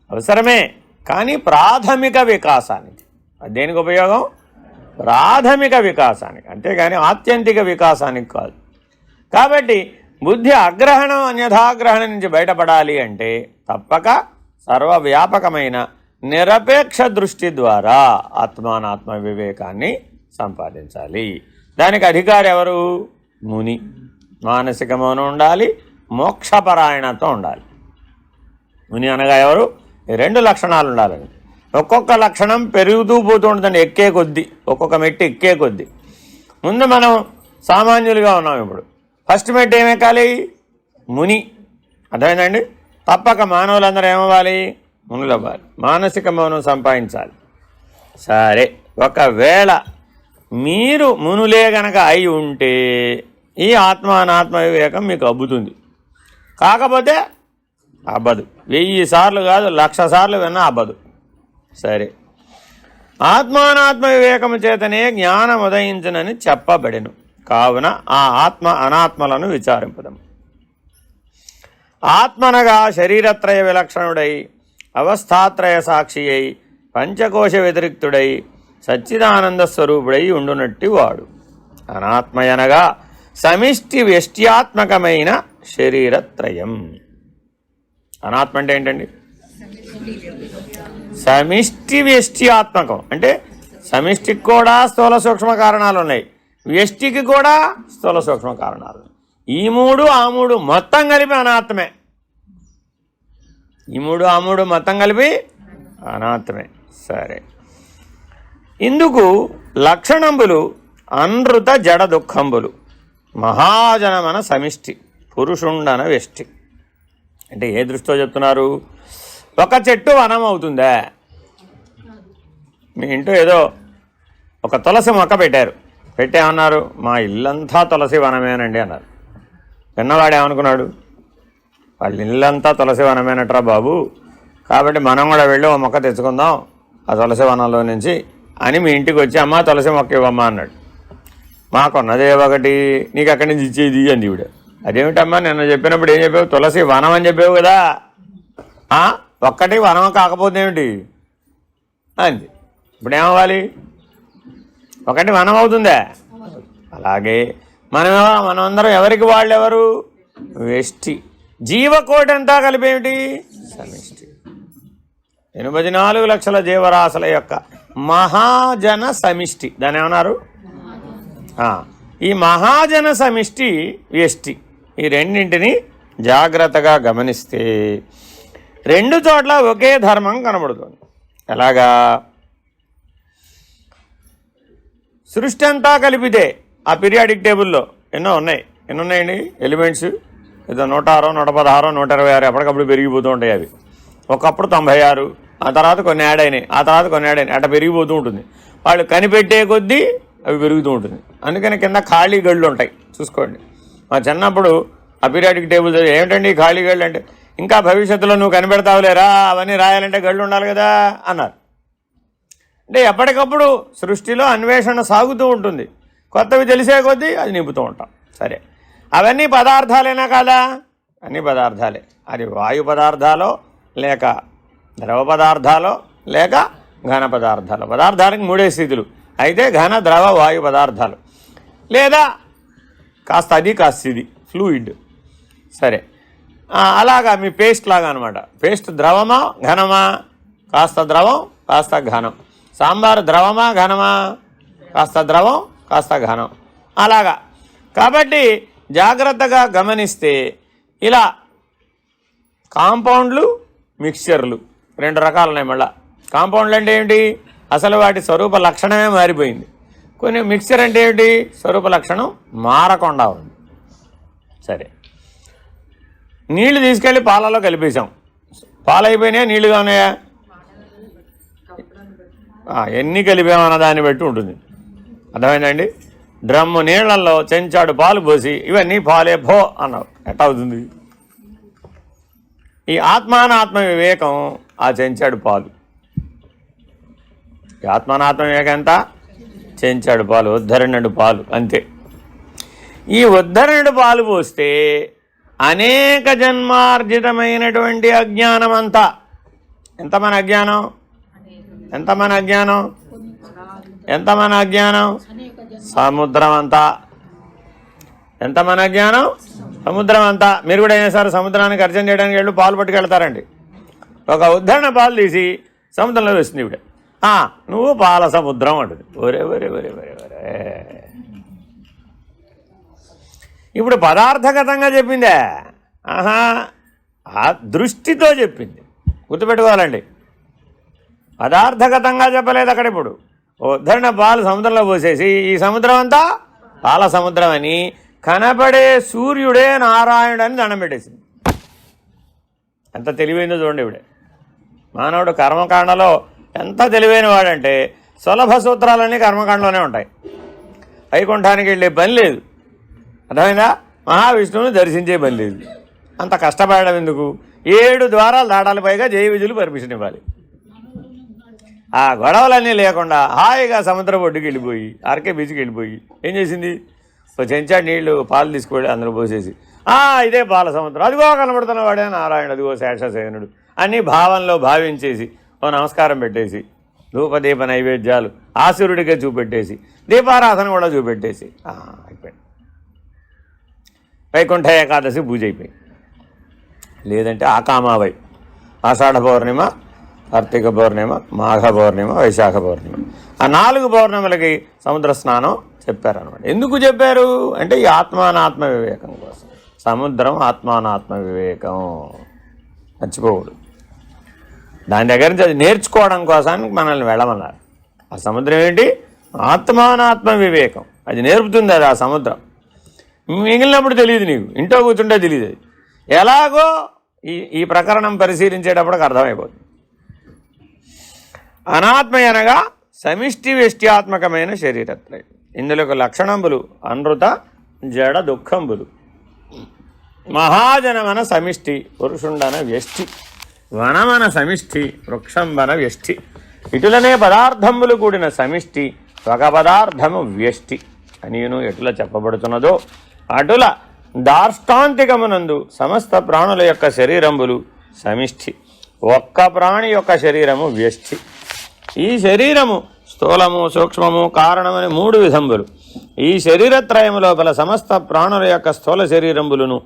అవసరమే, కానీ ప్రాథమిక వికాసానికి. అది దేనికి ఉపయోగం? ప్రాథమిక వికాసానికి, అంతేగాని ఆత్యంతిక వికాసానికి కాదు. కాబట్టి బుద్ధి అగ్రహణం అన్యథాగ్రహణం నుంచి బయటపడాలి అంటే తప్పక సర్వవ్యాపకమైన నిరపేక్ష దృష్టి ద్వారా ఆత్మానాత్మ వివేకాన్ని సంపాదించాలి. దానికి అధికారి ఎవరు? ముని. మానసిక మౌనం ఉండాలి, మోక్షపరాయణతో ఉండాలి. ముని అనగా ఎవరు? ఈ రెండు లక్షణాలు ఉండాలని. ఒక్కొక్క లక్షణం పెరుగుతూ పోతూ ఉంటుందండి, ఎక్కే కొద్దీ, ఒక్కొక్క మెట్టు ఎక్కే కొద్దీ. ముందు మనం సామాన్యులుగా ఉన్నాం. ఇప్పుడు ఫస్ట్ మెట్టు ఏమెక్కాలి? ముని. అర్థమైందండి? తప్పక మానవులందరూ ఏమవ్వాలి? మునులు అవ్వాలి, మానసిక మౌనం సంపాదించాలి. సరే, ఒకవేళ మీరు మునులే గనక అయి ఉంటే ఈ ఆత్మానాత్మ వివేకం మీకు అబ్బుతుంది. కాకపోతే అబ్బదు. 1000 సార్లు కాదు, 1,00,000 సార్లు విన్నా అబ్బదు. సరే, ఆత్మానాత్మ వివేకము చేతనే జ్ఞానం ఉదయించునని చెప్పబడెను. కావున ఆ ఆత్మ అనాత్మలను విచారింపదము. ఆత్మనగా శరీరత్రయ విలక్షణుడై అవస్థాత్రయ సాక్షి అయి పంచకోశ వ్యతిరిక్తుడై సచ్చిదానంద స్వరూపుడై ఉండునట్టి వాడు. అనాత్మయనగా సమిష్టి వ్యష్ట్యాత్మకమైన శరీరత్రయం. అనాత్మ అంటే ఏంటండి? సమిష్టి వ్యష్ట్యాత్మకం అంటే సమిష్టికి కూడా స్థూల సూక్ష్మ కారణాలు ఉన్నాయి, వ్యష్టికి కూడా స్థూల సూక్ష్మ కారణాలు. ఈ మూడు ఆ మూడు మొత్తం కలిపి అనాత్మే. ఈ మూడు ఆ మూడు మొత్తం కలిపి అనాత్మే. సరే, ఇందుకు లక్షణంబులు అనృత జడ దుఃఖంబులు. మహాజనమన సమిష్టి, పురుషుండన వ్యష్టి. అంటే ఏ దృష్టితో చెప్తున్నారు? ఒక చెట్టు వనం అవుతుందా? మీ ఇంట్లో ఏదో ఒక తులసి మొక్క పెట్టారు, పెట్టేమన్నారు? మా ఇల్లంతా తులసి వనమేనండి అన్నారు. విన్నవాడు ఏమనుకున్నాడు? వాళ్ళ ఇల్లంతా తులసి వనమేనట్రా బాబు, కాబట్టి మనం కూడా వెళ్ళి ఓ మొక్క తెచ్చుకుందాం ఆ తులసి వనంలో నుంచి అని మీ ఇంటికి వచ్చి అమ్మ తులసి మొక్క ఇవ్వమ్మా అన్నాడు. మాకున్నదే ఒకటి, నీకు అక్కడి నుంచి ఇచ్చేది అంది ఈవిడ. అదేమిటమ్మా నిన్న చెప్పినప్పుడు ఏం చెప్పావు? తులసి వనం అని చెప్పావు కదా, ఒక్కటి వనం కాకపోతే ఏమిటి అంది. ఇప్పుడు ఏమవ్వాలి? ఒకటి వనం అవుతుందా? అలాగే మనమందరం ఎవరికి వాళ్ళెవరు? వ్యష్టి. జీవకోటి అంతా కలిపేమిటి? సమిష్టి. 84 లక్షల జీవరాశుల యొక్క మహాజన సమిష్టి. దాన్ని ఏమన్నారు? ఈ మహాజన సమిష్టి వ్యష్టి. ఈ రెండింటిని జాగ్రత్తగా గమనిస్తే రెండు చోట్ల ఒకే ధర్మం కనబడుతుంది. ఎలాగా? సృష్టి అంతా కలిపితే ఆ పీరియాడిక్ టేబుల్లో ఎన్నో ఉన్నాయండి ఎలిమెంట్స్. ఏదో 106, 116, 126 ఎప్పటికప్పుడు పెరిగిపోతూ ఉంటాయి. అవి ఒకప్పుడు 96, ఆ తర్వాత కొన్ని యాడ్ అయినాయి, ఆ తర్వాత కొన్ని యాడ్ అయినాయి, అట్లా పెరిగిపోతూ ఉంటుంది. వాళ్ళు కనిపెట్టే కొద్దీ అవి పెరుగుతూ ఉంటుంది. అందుకని కింద ఖాళీ గళ్ళు ఉంటాయి, చూసుకోండి. మా చిన్నప్పుడు ఆ పీరియాడిక్ టేబుల్ ఏమిటండి ఖాళీ గళ్ళు అంటే, ఇంకా భవిష్యత్తులో నువ్వు కనిపెడతావులేరా, అవన్నీ రాయాలంటే గళ్ళు ఉండాలి కదా అన్నారు. అంటే ఎప్పటికప్పుడు సృష్టిలో అన్వేషణ సాగుతూ ఉంటుంది, కొత్తవి తెలిసే కొద్దీ అది నింపుతూ ఉంటాం. సరే, అవన్నీ పదార్థాలేనా కాదా? అన్ని పదార్థాలే. అది వాయు పదార్థాలో లేక ద్రవ పదార్థాలో లేక ఘన పదార్థాలు. పదార్థానికి 3 స్థితులు. అయితే ఘన, ద్రవ, వాయు పదార్థాలు, లేదా కాస్త అది కాస్త ఇది ఫ్లూయిడ్. సరే, అలాగా మీ పేస్ట్ లాగా అనమాట. పేస్ట్ ద్రవమా ఘనమా? కాస్త ద్రవం కాస్త ఘనం. సాంబారు ద్రవమా ఘనమా? కాస్త ద్రవం కాస్త ఘనం. అలాగా. కాబట్టి జాగ్రత్తగా గమనిస్తే ఇలా కాంపౌండ్లు, మిక్స్చర్లు 2 రకాలు ఉన్నాయి. మళ్ళీ కాంపౌండ్లు అంటే ఏమిటి? అసలు వాటి స్వరూప లక్షణమే మారిపోయింది. కొన్ని మిక్స్చర్ అంటే ఏమిటి? స్వరూప లక్షణం మారకుండా ఉంది. సరే, నీళ్లు తీసుకెళ్ళి పాలలో కలిపేశాం. పాలు అయిపోయినాయా, నీళ్లుగా ఉన్నాయా? ఎన్ని కలిపామన్న దాన్ని బట్టి ఉంటుంది. అర్థమైందండి? డ్రమ్ము నీళ్లలో చెంచాడు పాలు పోసి ఇవన్నీ పాలే భో అన్నావు, ఎట్లా అవుతుంది? ఈ ఆత్మానాత్మ వివేకం ఆ చెంచాడు పాలు. ఈ ఆత్మానాత్మ వివేకం ఎంత? చెంచాడు పాలు, ఉద్ధరణుడు పాలు, అంతే. ఈ ఉద్ధరణుడు పాలు పోస్తే అనేక జన్మార్జితమైనటువంటి అజ్ఞానం అంతా, ఎంత మన అజ్ఞానం? ఎంత మన అజ్ఞానం? ఎంత మన అజ్ఞానం? సముద్రం అంతా. ఎంత మన అజ్ఞానం? సముద్రం అంతా. మీరు కూడా ఏం చేస్తారు? సముద్రానికి అర్చన చేయడానికి వెళ్ళి పాలు పట్టుకెళ్తారండి. ఒక ఉద్ధరణ పాలు తీసి సముద్రంలో వేస్తుంది ఇవిడ. నువ్వు పాల సముద్రం అంటుంది. ఒరే ఒరే ఒరే ఒరే ఒరే. ఇప్పుడు పదార్థగతంగా చెప్పిందే, ఆ దృష్టితో చెప్పింది. గుర్తుపెట్టుకోవాలండి, పదార్థగతంగా చెప్పలేదు అక్కడ. ఇప్పుడు ఉద్ధరణ పాలు సముద్రంలో పోసేసి ఈ సముద్రం అంతా పాల సముద్రం అని కనపడే సూర్యుడే నారాయణుడు అని దండం పెట్టేసింది. ఎంత తెలివైందో చూడండి. ఇవిడే మానవుడు కర్మకాండలో ఎంత తెలివైన వాడంటే సులభ సూత్రాలన్నీ కర్మకాండలోనే ఉంటాయి. వైకుంఠానికి వెళ్ళే పని లేదు, అర్థమైందా? మహావిష్ణువుని దర్శించే పని లేదు. అంత కష్టపడడం ఎందుకు? 7 ద్వారాలు దాటాలి, పైగా జయ విధులు పర్మిషన్ ఇవ్వాలి. ఆ గొడవలన్నీ లేకుండా హాయిగా సముద్రం ఒడ్డుకి వెళ్ళిపోయి, ఆర్కే బీచ్కి వెళ్ళిపోయి ఏం చేసింది? ఒక చెంచాడు నీళ్లు పాలు తీసుకువెళ్ళి అందులో పోసేసి ఇదే పాల సముద్రం, అదిగో కనబడుతున్న వాడే నారాయణ, అదిగో శేషసేనుడు అని భావంలో భావించేసి ఓ నమస్కారం పెట్టేసి ధూపదీప నైవేద్యాలు ఆసురుడికే చూపెట్టేసి దీపారాధన కూడా చూపెట్టేసి అయిపోయింది. వైకుంఠ ఏకాదశి పూజ అయిపోయింది. లేదంటే ఆకామావై, ఆషాఢ పౌర్ణిమ, కార్తీక పౌర్ణిమ, మాఘ పౌర్ణిమ, వైశాఖ పౌర్ణిమ, ఆ 4 పౌర్ణిమలకి సముద్ర స్నానం చెప్పారనమాట. ఎందుకు చెప్పారు అంటే ఈ ఆత్మానాత్మ వివేకం కోసం. సముద్రం ఆత్మానాత్మ వివేకం, మర్చిపోకూడదు. దాని దగ్గర నుంచి అది నేర్చుకోవడం కోసానికి మనల్ని వెళ్ళమన్నారు. ఆ సముద్రం ఏంటి? ఆత్మానాత్మ వివేకం. అది నేర్పుతుంది అది. ఆ సముద్రం మిగిలినప్పుడు తెలియదు, నీకు ఇంట్లో కూర్చుంటే తెలియదు. అది ఎలాగో ఈ ప్రకరణం పరిశీలించేటప్పటికి అర్థమైపోతుంది. అనాత్మ అనగా సమిష్టి వ్యష్ట్యాత్మకమైన శరీరత్రయం. ఇందులోకి లక్షణంబులు అనృత జడ దుఃఖంబులు. మహాజనమన సమిష్టి, పురుషుండన వ్యష్టి, వనమన సమిష్టి, వృక్షంబన వ్యష్టి. ఇటులనే పదార్థంబులు కూడిన సమిష్టి, ఒక పదార్థము వ్యష్టి. అనియును ఎట్లా చెప్పబడుతున్నదో అటుల దార్ష్టాంతికమునందు సమస్త ప్రాణుల యొక్క శరీరంబులు సమిష్టి, ఒక్క ప్రాణి యొక్క శరీరము వ్యష్టి. ఈ శరీరము స్థూలము, సూక్ష్మము, కారణమని 3 విధంబులు. ఈ శరీరత్రయము లోపల సమస్త ప్రాణుల యొక్క స్థూల శరీరంబులను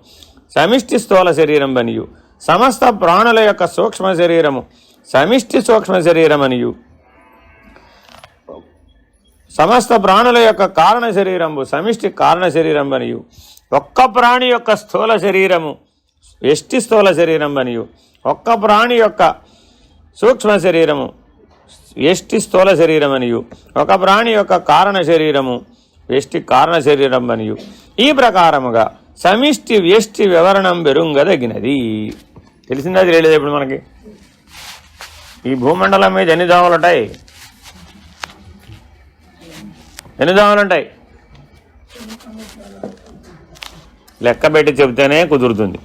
సమిష్టి స్థూల శరీరం బనియు, సమస్త ప్రాణుల యొక్క సూక్ష్మ శరీరము సమిష్టి సూక్ష్మ శరీరమనియు, సమస్త ప్రాణుల యొక్క కారణ శరీరము సమిష్టి కారణ శరీరం బనియు, ఒక్క ప్రాణి యొక్క స్థూల శరీరము ఎష్టి స్థూల శరీరం బనియు, ఒక్క ప్రాణి యొక్క సూక్ష్మ శరీరము ఎష్టి స్థూల శరీరం అనియు, ఒక ప్రాణి యొక్క కారణ శరీరము ఎష్టి కారణ శరీరం అనియు, ఈ ప్రకారముగా సమిష్టి వ్యష్టి వివరణం బెరుంగదగినది. తెలిసిందా తెలియలేదు? ఇప్పుడు మనకి ఈ భూమండలం మీద ఎన్ని దోమలు ఉంటాయి? ఎన్ని దోమలు ఉంటాయి? లెక్క పెట్టి చెబితేనే కుదురుతుంది.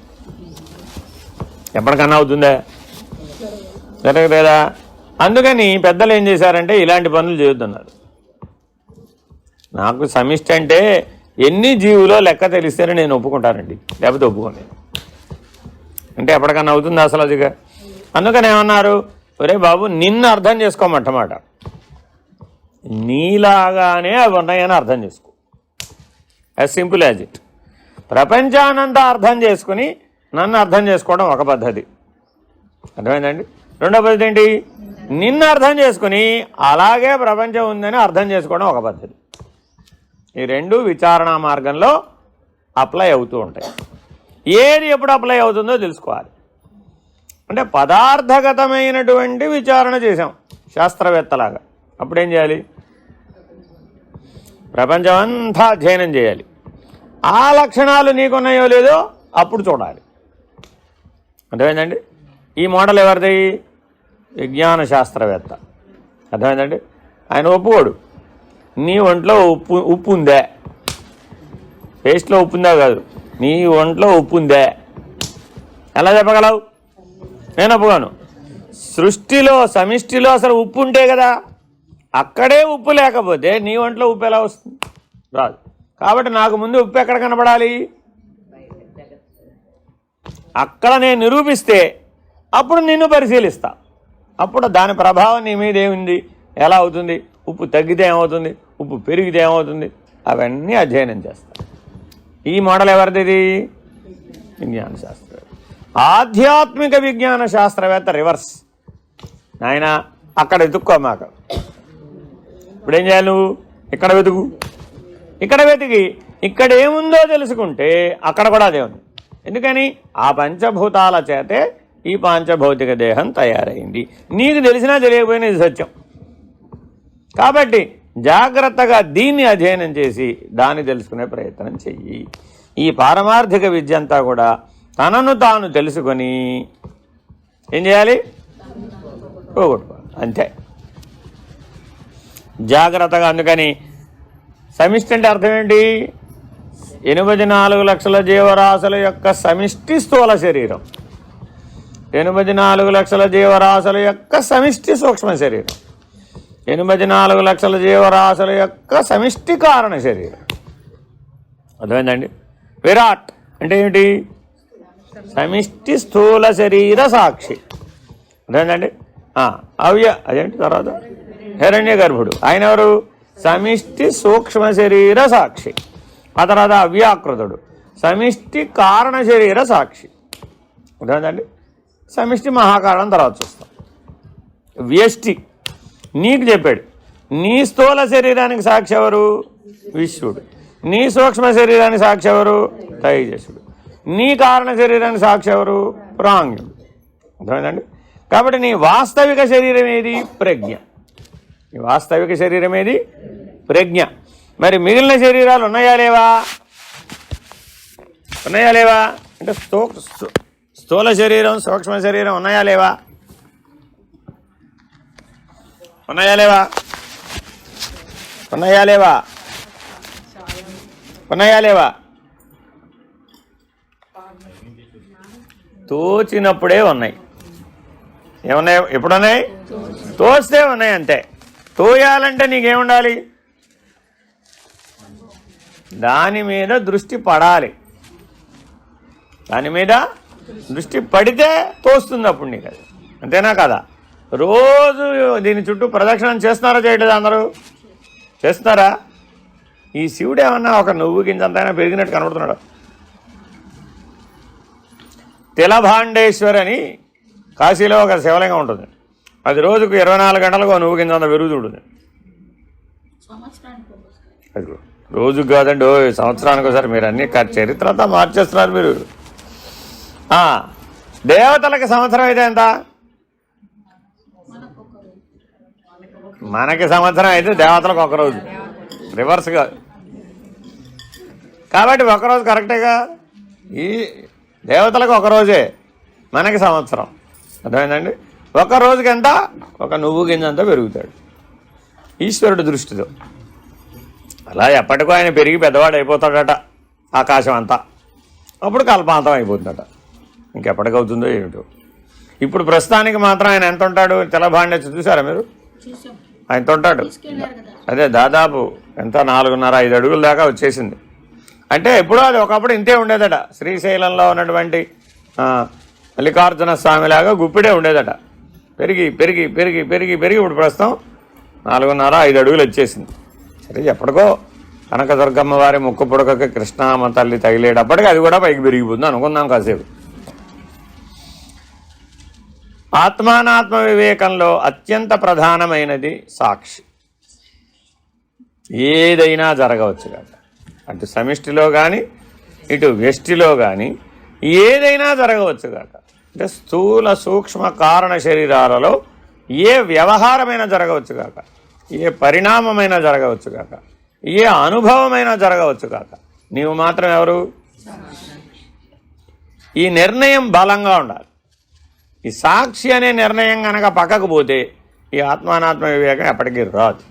ఎప్పటికన్నా అవుతుందా? జరగలేదా? అందుకని పెద్దలు ఏం చేశారంటే ఇలాంటి పనులు చేయొద్దన్నారు. నాకు సమిష్టి అంటే ఎన్ని జీవులో లెక్క తెలిస్తేనే నేను ఒప్పుకుంటానండి, లేకపోతే ఒప్పుకోండి. అంటే ఎప్పటికన్నా అవుతుంది అసలు అదిగా. అందుకని ఏమన్నారు, ఒరే బాబు నిన్ను అర్థం చేసుకోమంటమాట, నీలాగానే అవి ఉన్నాయని అర్థం చేసుకో. As simple as it. ప్రపంచానంతా అర్థం చేసుకుని నన్ను అర్థం చేసుకోవడం ఒక పద్ధతి, అర్థమైందండి. రెండో పద్ధతి ఏంటి? నిన్ను అర్థం చేసుకుని అలాగే ప్రపంచం ఉందని అర్థం చేసుకోవడం ఒక పద్ధతి. ఈ 2 విచారణ మార్గంలో అప్లై అవుతూ ఉంటాయి. ఏది ఎప్పుడు అప్లై అవుతుందో తెలుసుకోవాలి. అంటే పదార్థగతమైనటువంటి విచారణ చేసాం శాస్త్రవేత్తలాగా, అప్పుడేం చేయాలి? ప్రపంచం అంతా అధ్యయనం చేయాలి. ఆ లక్షణాలు నీకున్నాయో లేదో అప్పుడు చూడాలి, అర్థమైందండి. ఈ మోడల్ ఎవరిది? విజ్ఞాన శాస్త్రవేత్త, అర్థమైందండి. ఆయన ఒప్పుకోడు నీ ఒంట్లో ఉప్పు ఉందే, పేస్ట్లో ఉప్పు ఉందా కాదు, నీ ఒంట్లో ఉప్పు ఉందే ఎలా చెప్పగలవు? నేను ఒప్పుకోను. సృష్టిలో సమిష్టిలో అసలు ఉప్పు ఉంటే కదా, అక్కడే ఉప్పు లేకపోతే నీ ఒంట్లో ఉప్పు ఎలా వస్తుంది? రాదు. కాబట్టి నాకు ముందు ఉప్పు ఎక్కడ కనబడాలి? అక్కడ నేను నిరూపిస్తే అప్పుడు నిన్ను పరిశీలిస్తా. అప్పుడు దాని ప్రభావం నీ మీద ఏముంది, ఎలా అవుతుంది, ఉప్పు తగ్గితే ఏమవుతుంది, ఉప్పు పెరిగితే ఏమవుతుంది, అవన్నీ అధ్యయనం చేస్తా. ఈ మోడల్ ఎవరిది? విజ్ఞాన శాస్త్రవేత్త. ఆధ్యాత్మిక విజ్ఞాన శాస్త్రవేత్త రివర్స్. నాయన అక్కడ వెతుక్కో మాక. ఇప్పుడేం చేయాలి? నువ్వు ఇక్కడ వెతుకు. ఇక్కడ వెతికి ఇక్కడ ఏముందో తెలుసుకుంటే అక్కడ కూడా అదే ఉంది. ఎందుకని? ఆ పంచభూతాల చేతే ఈ పాంచభౌతిక దేహం తయారైంది. నీకు తెలిసినా తెలియకపోయినా ఇది సత్యం. కాబట్టి జాగ్రత్తగా దీన్ని అధ్యయనం చేసి దాన్ని తెలుసుకునే ప్రయత్నం చెయ్యి. ఈ పారమార్థిక విద్య అంతా కూడా తనను తాను తెలుసుకొని ఏం చేయాలి? పోగొట్టుకోవాలి, అంతే. జాగ్రత్తగా. అందుకని సమిష్టి అంటే అర్థం ఏంటి? 84 లక్షల జీవరాశుల యొక్క సమిష్టి స్థూల శరీరం, 84 లక్షల జీవరాశుల యొక్క సమిష్టి సూక్ష్మ శరీరం, 84 లక్షల జీవరాశుల యొక్క సమిష్టి కారణ శరీరం, అర్థమైందండి. విరాట్ అంటే ఏమిటి? సమిష్టి స్థూల శరీర సాక్షి, అర్థమైందండి. అదేంటి తర్వాత హిరణ్య గర్భుడు, ఆయన ఎవరు? సమిష్టి సూక్ష్మ శరీర సాక్షి. ఆ తర్వాత అవ్యాకృతుడు సమిష్టి కారణ శరీర సాక్షి, అర్థమైందండి. సమిష్టి మహాకారణం తర్వాత చూస్తాం. వ్యష్టి నీకు చెప్పాడు, నీ స్థూల శరీరానికి సాక్షి ఎవరు? విశ్వడు. నీ సూక్ష్మ శరీరానికి సాక్షి ఎవరు? తైజసుడు. నీ కారణ శరీరానికి సాక్షి ఎవరు? ప్రాజ్ఞుడు, అర్థమైందండి. కాబట్టి నీ వాస్తవిక శరీరం ఏది? ప్రజ్ఞ. నీ వాస్తవిక శరీరం ఏది? ప్రజ్ఞ. మరి మిగిలిన శరీరాలు ఉన్నాయా లేవా? ఉన్నాయా లేవా అంటే స్థూల శరీరం, సూక్ష్మ శరీరం ఉన్నాయా లేవా? ఉన్నాయా లేవా? ఉన్నాయా లేవా? ఉన్నాయా లేవా? తోచినప్పుడే ఉన్నాయి. ఏమున్నాయి? ఎప్పుడున్నాయి? తోస్తే ఉన్నాయి, అంతే. తోయాలంటే నీకేముండాలి? దాని మీద దృష్టి పడాలి. దాని మీద దృష్టి పడితే తోస్తుంది అప్పుడు నీకు అది. అంతేనా కదా? రోజు దీని చుట్టూ ప్రదక్షిణం చేస్తున్నారా చేయట్లేదు? అందరూ చేస్తున్నారా? ఈ శివుడు ఏమన్నా ఒక నువ్వు గింజంతైనా పెరిగినట్టు కనబడుతున్నాడు. తిలభాండేశ్వర్ అని కాశీలో ఒక శివలింగం ఉంటుంది. అది రోజుకు 24 గంటలకు నువ్వు గింజంత పెరుగుతుంటుంది. అది రోజుకు కాదండి, సంవత్సరానికి ఒకసారి. మీరు అన్ని చరిత్ర అంతా మార్చేస్తున్నారు మీరు. దేవతలకి సంవత్సరం అయితే ఎంత? మనకి సంవత్సరం అయితే దేవతలకు ఒకరోజు, రివర్స్గా. కాబట్టి ఒకరోజు కరెక్టేగా. ఈ దేవతలకు ఒకరోజే, మనకి సంవత్సరం. అర్థమైందండి? ఒక రోజుకి ఎంత? ఒక నువ్వు గింజంతా పెరుగుతాడు ఈశ్వరుడు దృష్టితో. అలా ఎప్పటికో ఆయన పెరిగి పెద్దవాడు అయిపోతాడట, ఆకాశం అంతా. అప్పుడు కల్పాంతం అయిపోతుందట. ఇంకెప్పటికవుతుందో ఏమిటో. ఇప్పుడు ప్రస్తుతానికి మాత్రం ఆయన ఎంత ఉంటాడు? తెల్లబాండే చూసారా మీరు? ఆయన ఉంటాడు అదే దాదాపు ఎంత 4.5-5 అడుగుల దాకా వచ్చేసింది. అంటే ఎప్పుడో అది ఒకప్పుడు ఇంతే ఉండేదట. శ్రీశైలంలో ఉన్నటువంటి మల్లికార్జున స్వామిలాగా గుప్పిడే ఉండేదట. పెరిగి పెరిగి పెరిగి పెరిగి పెరిగి ఇప్పుడు ప్రస్తుతం 4.5-5 అడుగులు వచ్చేసింది. సరే, ఎప్పటికో కనకదుర్గమ్మ వారి ముక్కు పుడకకి కృష్ణామ తల్లి తగిలేటప్పటికి అది కూడా పైకి పెరిగిపోతుంది అనుకుందాం కాసేపు. ఆత్మానాత్మ వివేకంలో అత్యంత ప్రధానమైనది సాక్షి. ఏదైనా జరగవచ్చు కాక, అటు సమిష్టిలో కానీ ఇటు వ్యష్టిలో కానీ ఏదైనా జరగవచ్చు కాక. అంటే స్థూల సూక్ష్మ కారణ శరీరాలలో ఏ వ్యవహారమైనా జరగవచ్చు కాక, ఏ పరిణామమైనా జరగవచ్చు కాక, ఏ అనుభవమైనా జరగవచ్చు కాక. నీవు మాత్రం ఎవరు? ఈ నిర్ణయం బలంగా ఉండాలి. ఈ సాక్షి అనే నిర్ణయం కనుక పక్కకు పోతే ఈ ఆత్మానాత్మ వివేకం ఎప్పటికీ రాదు.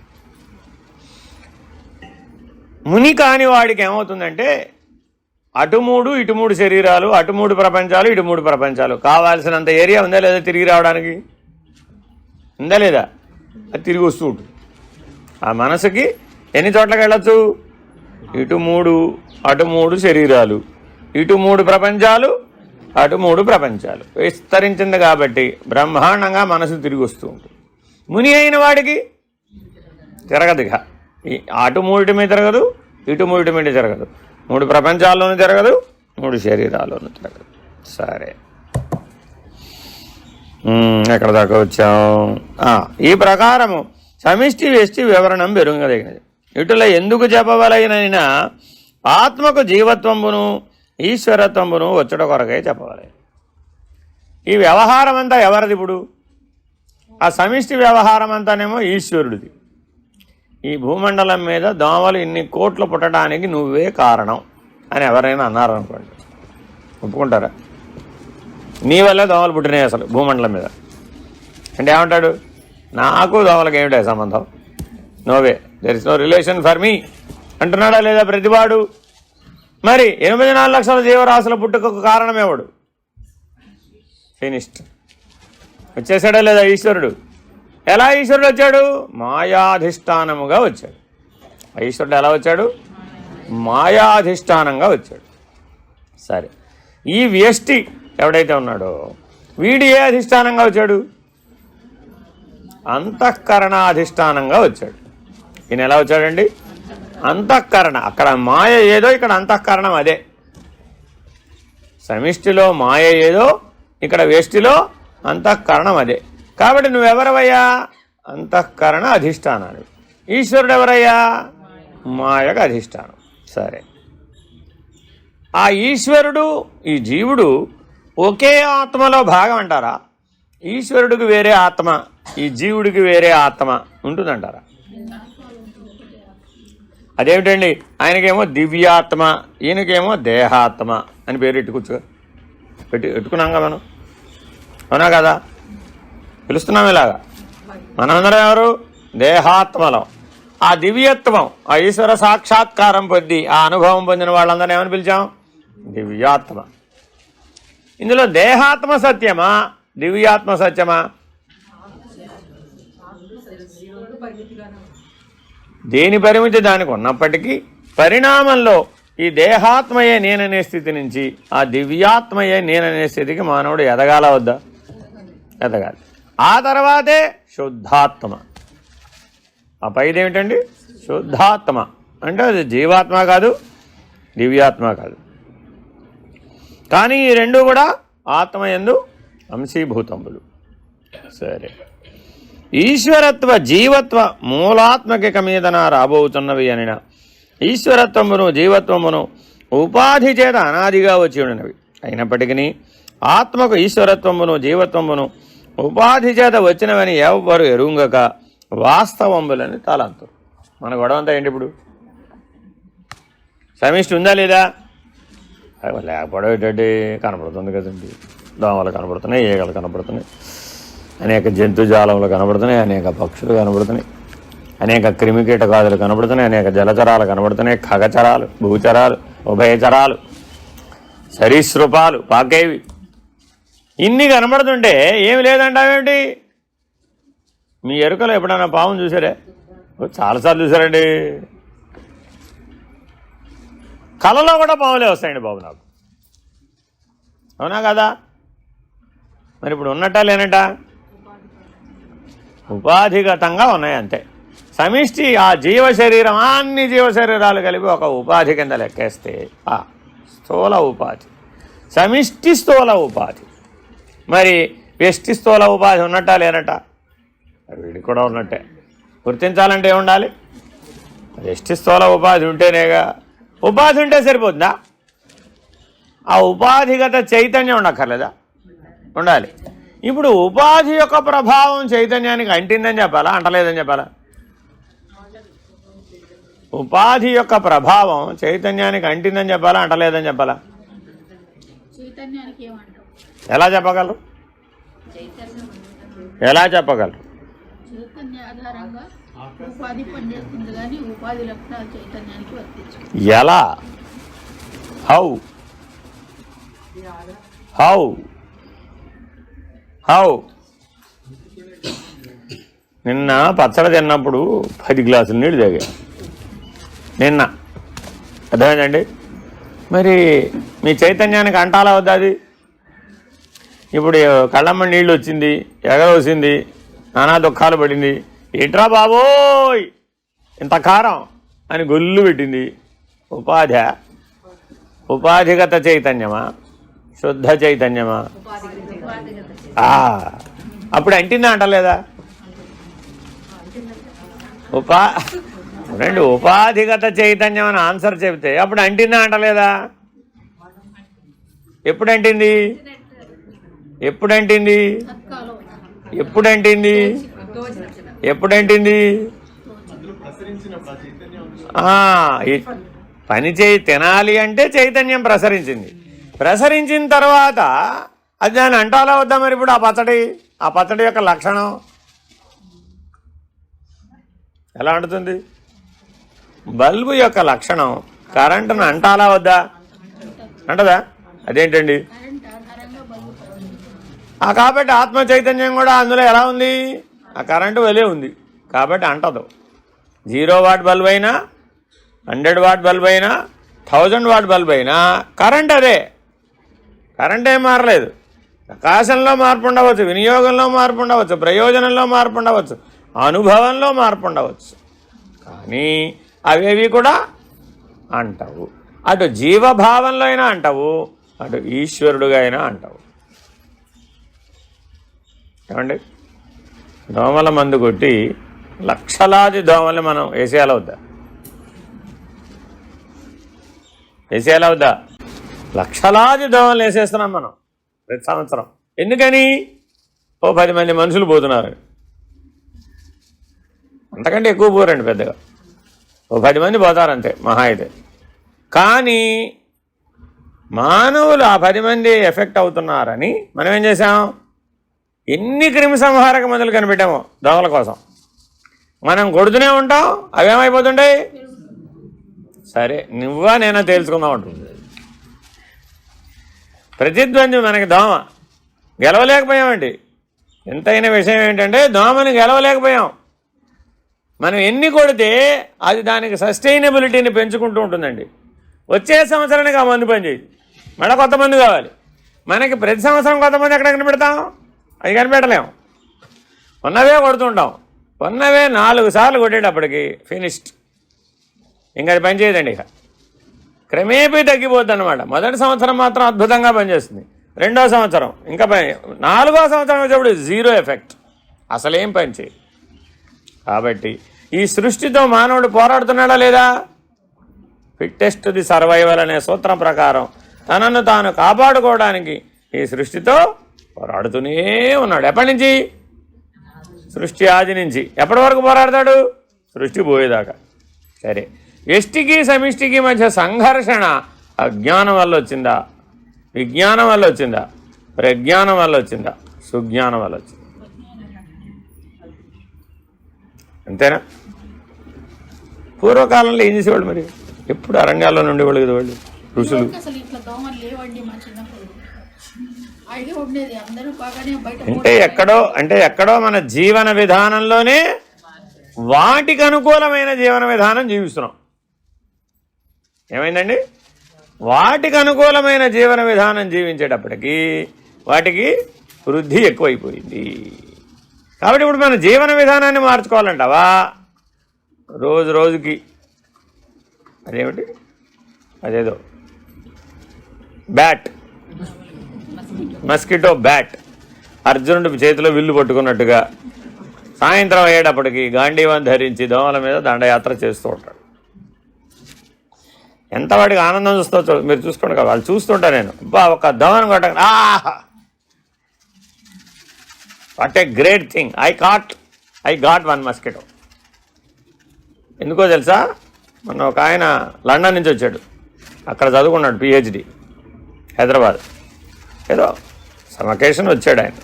ముని కాని వాడికి ఏమవుతుందంటే అటు 3 ఇటు 3 శరీరాలు, అటు 3 ప్రపంచాలు, ఇటు 3 ప్రపంచాలు. కావాల్సినంత ఏరియా ఉందా లేదా తిరిగి రావడానికి? ఉందా లేదా? అది తిరిగి వస్తూ ఉంటుంది. ఆ మనసుకి ఎన్ని చోట్లకి వెళ్ళచ్చు? ఇటు 3 అటు 3 శరీరాలు, ఇటు 3 ప్రపంచాలు, అటు 3 ప్రపంచాలు విస్తరించింది కాబట్టి బ్రహ్మాండంగా మనసు తిరిగి వస్తూ ఉంటుంది. ముని అయిన వాడికి తిరగదు. ఇక అటు 3 మీద తిరగదు, ఇటు 3 మీద తిరగదు, 3 ప్రపంచాల్లోనూ తిరగదు, 3 శరీరాల్లోనూ తిరగదు. సరే, ఎక్కడ దాకా వచ్చాం? ఈ ప్రకారము సమిష్టి వ్యష్టి వివరణం బెరుంగదగినది. ఇటుల ఎందుకు చెప్పవలైన ఆత్మకు జీవత్వంబును ఈశ్వరత్వంబును వచ్చుట కొరకై చెప్పవాలి. ఈ వ్యవహారం అంతా ఎవరిది? ఇప్పుడు ఆ సమిష్టి వ్యవహారం అంతానేమో ఈశ్వరుడిది. ఈ భూమండలం మీద దోమలు ఇన్ని కోట్లు పుట్టడానికి నువ్వే కారణం అని ఎవరైనా అన్నారనుకోండి, ఒప్పుకుంటారా? నీ వల్లే దోమలు పుట్టినాయి అసలు భూమండలం మీద అంటే ఏమంటాడు? నాకు దోమలకు ఏమిటా సంబంధం? No way, there is no relation for me అంటున్నాడా లేదా ప్రతివాడు? మరి 84 లక్షల జీవరాశుల పుట్టుకకు కారణమేవాడు? ఫినిష్డ్. వచ్చేసాడా లేదా ఈశ్వరుడు? ఎలా ఈశ్వరుడు వచ్చాడు? మాయాధిష్టానముగా వచ్చాడు. ఈశ్వరుడు ఎలా వచ్చాడు? మాయాధిష్టానంగా వచ్చాడు. సరే, ఈ వ్యష్టి ఎవడైతే ఉన్నాడో వీడు ఏ అధిష్టానంగా వచ్చాడు? అంతఃకరణాధిష్టానంగా వచ్చాడు. ఈయన ఎలా వచ్చాడండి? అంతఃకరణ. అక్కడ మాయ ఏదో, ఇక్కడ అంతఃకరణం అదే. సమిష్టిలో మాయ ఏదో, ఇక్కడ వ్యష్టిలో అంతఃకరణం అదే. కాబట్టి నువ్వెవరవయ్యా? అంతఃకరణ అధిష్టానాన్ని. ఈశ్వరుడు ఎవరయ్యా? మాయకు అధిష్టానం. సరే, ఆ ఈశ్వరుడు ఈ జీవుడు ఒకే ఆత్మలో భాగం అంటారా? ఈశ్వరుడికి వేరే ఆత్మ, ఈ జీవుడికి వేరే ఆత్మ ఉంటుందంటారా? అదేమిటండి? ఆయనకేమో దివ్యాత్మ, ఈయనకేమో దేహాత్మ అని పేరు పెట్టుకున్నాం కదా మనం, అవునా కదా? పిలుస్తున్నాం ఇలాగా. మనందరం ఎవరు? దేహాత్మలో. ఆ దివ్యత్వం, ఆ ఈశ్వర సాక్షాత్కారం పొంది ఆ అనుభవం పొందిన వాళ్ళందరూ ఏమని పిలిచాం? దివ్యాత్మ. ఇందులో దేహాత్మ సత్యమా, దివ్యాత్మ సత్యమా? దేని పరిమితి దానికి ఉన్నప్పటికీ పరిణామంలో ఈ దేహాత్మయే నేననే స్థితి నుంచి ఆ దివ్యాత్మయే నేననే స్థితికి మానవుడు ఎదగాల వద్దా? ఎదగాలి. ఆ తర్వాతే శుద్ధాత్మ. ఆ పైది ఏమిటండి? శుద్ధాత్మ అంటే అది జీవాత్మ కాదు, దివ్యాత్మ కాదు. కానీ ఈ రెండు కూడా ఆత్మయందు అంశీభూతములు. సరే, ఈశ్వరత్వ జీవత్వ మూలాత్మకిక మీదన రాబోతున్నవి అనిన ఈశ్వరత్వమును జీవత్వమును ఉపాధి చేత అనాదిగా వచ్చి ఉండినవి అయినప్పటికీ ఆత్మకు ఈశ్వరత్వమును జీవత్వమును ఉపాధి చేత వచ్చినవని ఎవ్వరు ఎరుంగక వాస్తవములని తలంతు. మన గొడవ అంతా ఏంటి ఇప్పుడు? సమిష్టి ఉందా లేదా? లేకపోవడం ఏంటంటే కనపడుతుంది కదండి. దోమలు కనపడుతున్నాయి, ఈగలు కనపడుతున్నాయి, అనేక జంతుజాలములు కనపడుతున్నాయి, అనేక పక్షులు కనపడుతున్నాయి, అనేక క్రిమికీటకాదులు కనపడుతున్నాయి, అనేక జలచరాలు కనపడుతున్నాయి, ఖగచరాలు, భూచరాలు, ఉభయచరాలు, సరీసృపాలు, పాకేవి, ఇన్ని కనపడుతుంటే ఏమి లేదంటావేమిటి? మీ ఎరుకలో ఎప్పుడైనా పామును చూసారే? చాలాసార్లు చూసారండి. కళలో కూడా పాములే వస్తాయండి బాబు నాకు. అవునా కదా? మరి ఇప్పుడు ఉన్నట్టా లేనట? ఉపాధిగతంగా ఉన్నాయి అంతే. సమిష్టి ఆ జీవ శరీరం, అన్ని జీవ శరీరాలు కలిపి ఒక ఉపాధి కింద లెక్కేస్తే స్థూల ఉపాధి, సమిష్టి స్థూల ఉపాధి. మరి వ్యష్టి స్థూల ఉపాధి ఉన్నట్టా లేనట? వీడికి కూడా ఉన్నట్టే. గుర్తించాలంటే ఏముండాలి? వ్యష్టి స్థూల ఉపాధి ఉంటేనేగా. ఉపాధి ఉంటే సరిపోతుందా? ఆ ఉపాధిగత చైతన్యం ఉండక్కర్లేదా? ఉండాలి. ఇప్పుడు ఉపాధి యొక్క ప్రభావం చైతన్యానికి అంటిందని చెప్పాలా, అంటలేదని చెప్పాలా? ఉపాధి యొక్క ప్రభావం చైతన్యానికి అంటిందని చెప్పాలా, అంటలేదని చెప్పాలా? ఎలా చెప్పగలరు? ఎలా చెప్పగలరు? ఎలా? హౌ? హౌ? హౌ? నిన్న పచ్చడి తిన్నప్పుడు 10 గ్లాసులు నీళ్ళు తాగా. నిన్న అర్థమైందండి. మరి మీ చైతన్యానికి అంటాలా వద్దా అది? ఇప్పుడు కళ్ళమ్మ నీళ్ళు వచ్చింది, ఎగరవసింది, నానా దుఃఖాలు పడింది. ఇట్రా బాబోయ్ ఇంత కారం అని గొల్లు పెట్టింది. ఉపాధిగత చైతన్యమా, శుద్ధ చైతన్యమా? అప్పుడు అంటిందా, అంటలేదా? ఉపాధిగత చైతన్యం అని ఆన్సర్ చెబితే అప్పుడు అంటిందా, అంటలేదా? ఎప్పుడంటింది? ఎప్పుడంటింది? ఎప్పుడంటింది? ఎప్పుడంటింది? పని తినాలి అంటే చైతన్యం ప్రసరించింది. ప్రసరించిన తర్వాత అది దాన్ని అంటాలా వద్దా? మరి ఇప్పుడు ఆ పచ్చడి యొక్క లక్షణం ఎలా అంటుతుంది? బల్బు యొక్క లక్షణం కరెంటును అంటాలా వద్దా? అంటదా? అదేంటండి? కాబట్టి ఆత్మ చైతన్యం కూడా అందులో ఎలా ఉంది? ఆ కరెంటు వలే ఉంది కాబట్టి అంటదు. 0 వాట్ బల్బ్ అయినా, 100 వాట్ బల్బ్ అయినా, 1000 వాట్ బల్బ్ అయినా కరెంట్ అదే. కరెంట్ ఏం మారలేదు. ప్రకాశంలో మార్పు ఉండవచ్చు, వినియోగంలో మార్పు ఉండవచ్చు, ప్రయోజనంలో మార్పు ఉండవచ్చు, అనుభవంలో మార్పు ఉండవచ్చు, కానీ అవేవి కూడా అంటావు. అటు జీవభావంలో అయినా అంటావు, అటు ఈశ్వరుడుగా అయినా అంటావు. ఏమండి? దోమల మందు కొట్టి లక్షలాది దోమల్ని మనం వేసేయాలా వద్దా? వేసేయాలా వద్దా? లక్షలాది దోమలు వేసేస్తున్నాం మనం ప్రతి సంవత్సరం. ఎందుకని? 10 మంది మనుషులు పోతున్నారు. అంతకంటే ఎక్కువ పోరండి పెద్దగా. 10 మంది పోతారంతే మహా అయితే. కానీ మానవులు ఆ 10 మంది ఎఫెక్ట్ అవుతున్నారని మనం ఏం చేసాం? ఎన్ని క్రిమి సంహారక మందులు కనిపెట్టామో దోమల కోసం. మనం కొడుతూనే ఉంటాం, అవేమైపోతుంటాయి? సరే, నువ్వా నేనా తేల్చుకుందాం ఉంటుంది. ప్రతిద్వంద్వి మనకి దోమ. గెలవలేకపోయామండి. ఎంతైన విషయం ఏంటంటే దోమని గెలవలేకపోయాం. మనం ఎన్ని కొడితే అది దానికి సస్టైనబిలిటీని పెంచుకుంటూ ఉంటుందండి. వచ్చే సంవత్సరానికి ఆ మందు పని చేయదు, మళ్ళీ కొత్త మందు కావాలి. మనకి ప్రతి సంవత్సరం కొత్త మంది ఎక్కడ కనిపెడతాం? అది కనిపెట్టలేము. ఉన్నవే కొడుతుంటాం. ఉన్నవే 4 సార్లు కొట్టేటప్పటికి ఫినిష్డ్, ఇంకా అది పని చేయదండి. ఇక క్రమేపీ తగ్గిపోద్ది అనమాట. మొదటి సంవత్సరం మాత్రం అద్భుతంగా పనిచేస్తుంది. రెండో సంవత్సరం ఇంకా నాలుగో సంవత్సరం వచ్చేప్పుడు 0 ఎఫెక్ట్, అసలేం పని చేయదు. కాబట్టి ఈ సృష్టితో మానవుడు పోరాడుతున్నాడా లేదా? ఫిట్టెస్ట్ ది సర్వైవల్ అనే సూత్రం ప్రకారం తనను తాను కాపాడుకోవడానికి ఈ సృష్టితో పోరాడుతూనే ఉన్నాడు. ఎప్పటి నుంచి? సృష్టి ఆది నుంచి. ఎప్పటి వరకు పోరాడతాడు? సృష్టి పోయేదాకా. సరే, వ్యష్టికి సమిష్టికి మధ్య సంఘర్షణ అజ్ఞానం వల్ల వచ్చిందా, విజ్ఞానం వల్ల వచ్చిందా, ప్రజ్ఞానం వల్ల వచ్చిందా, సుజ్ఞానం వల్ల వచ్చిందా? అంతేనా? పూర్వకాలంలో ఏం చేసేవాళ్ళు మరి? ఎప్పుడు అరణ్యాల్లో ఉండేవాళ్ళు కదా వాళ్ళు ఋషులు. అంటే ఎక్కడో మన జీవన విధానంలోనే వాటికి అనుకూలమైన జీవన విధానం జీవిస్తున్నాం. ఏమైందండి? వాటికి అనుకూలమైన జీవన విధానం జీవించేటప్పటికీ వాటికి వృద్ధి ఎక్కువైపోయింది. కాబట్టి ఇప్పుడు మన జీవన విధానాన్ని మార్చుకోవాలంటావా? రోజు రోజుకి అదేమిటి, అదేదో బ్యాట్, మస్కిటో బ్యాట్, అర్జునుడి చేతిలో విల్లు పట్టుకున్నట్టుగా సాయంత్రం అయ్యేటప్పటికి గాంధీవం ధరించి దోమల మీద దండయాత్ర చేస్తూ ఉంటాడు. ఎంత వాడికి ఆనందం చూస్తూ మీరు చూసుకోండి కదా. వాళ్ళు చూస్తుంటా నేను, ఒక దోమను కొట్ట, ఆహా what a great thing, I got 1 mosquito. ఎందుకో తెలుసా? మొన్న ఒక ఆయన లండన్ నుంచి వచ్చాడు, అక్కడ చదువుకున్నాడు PhD, హైదరాబాద్. ఏదో సమకేషన్ వచ్చాడు ఆయన.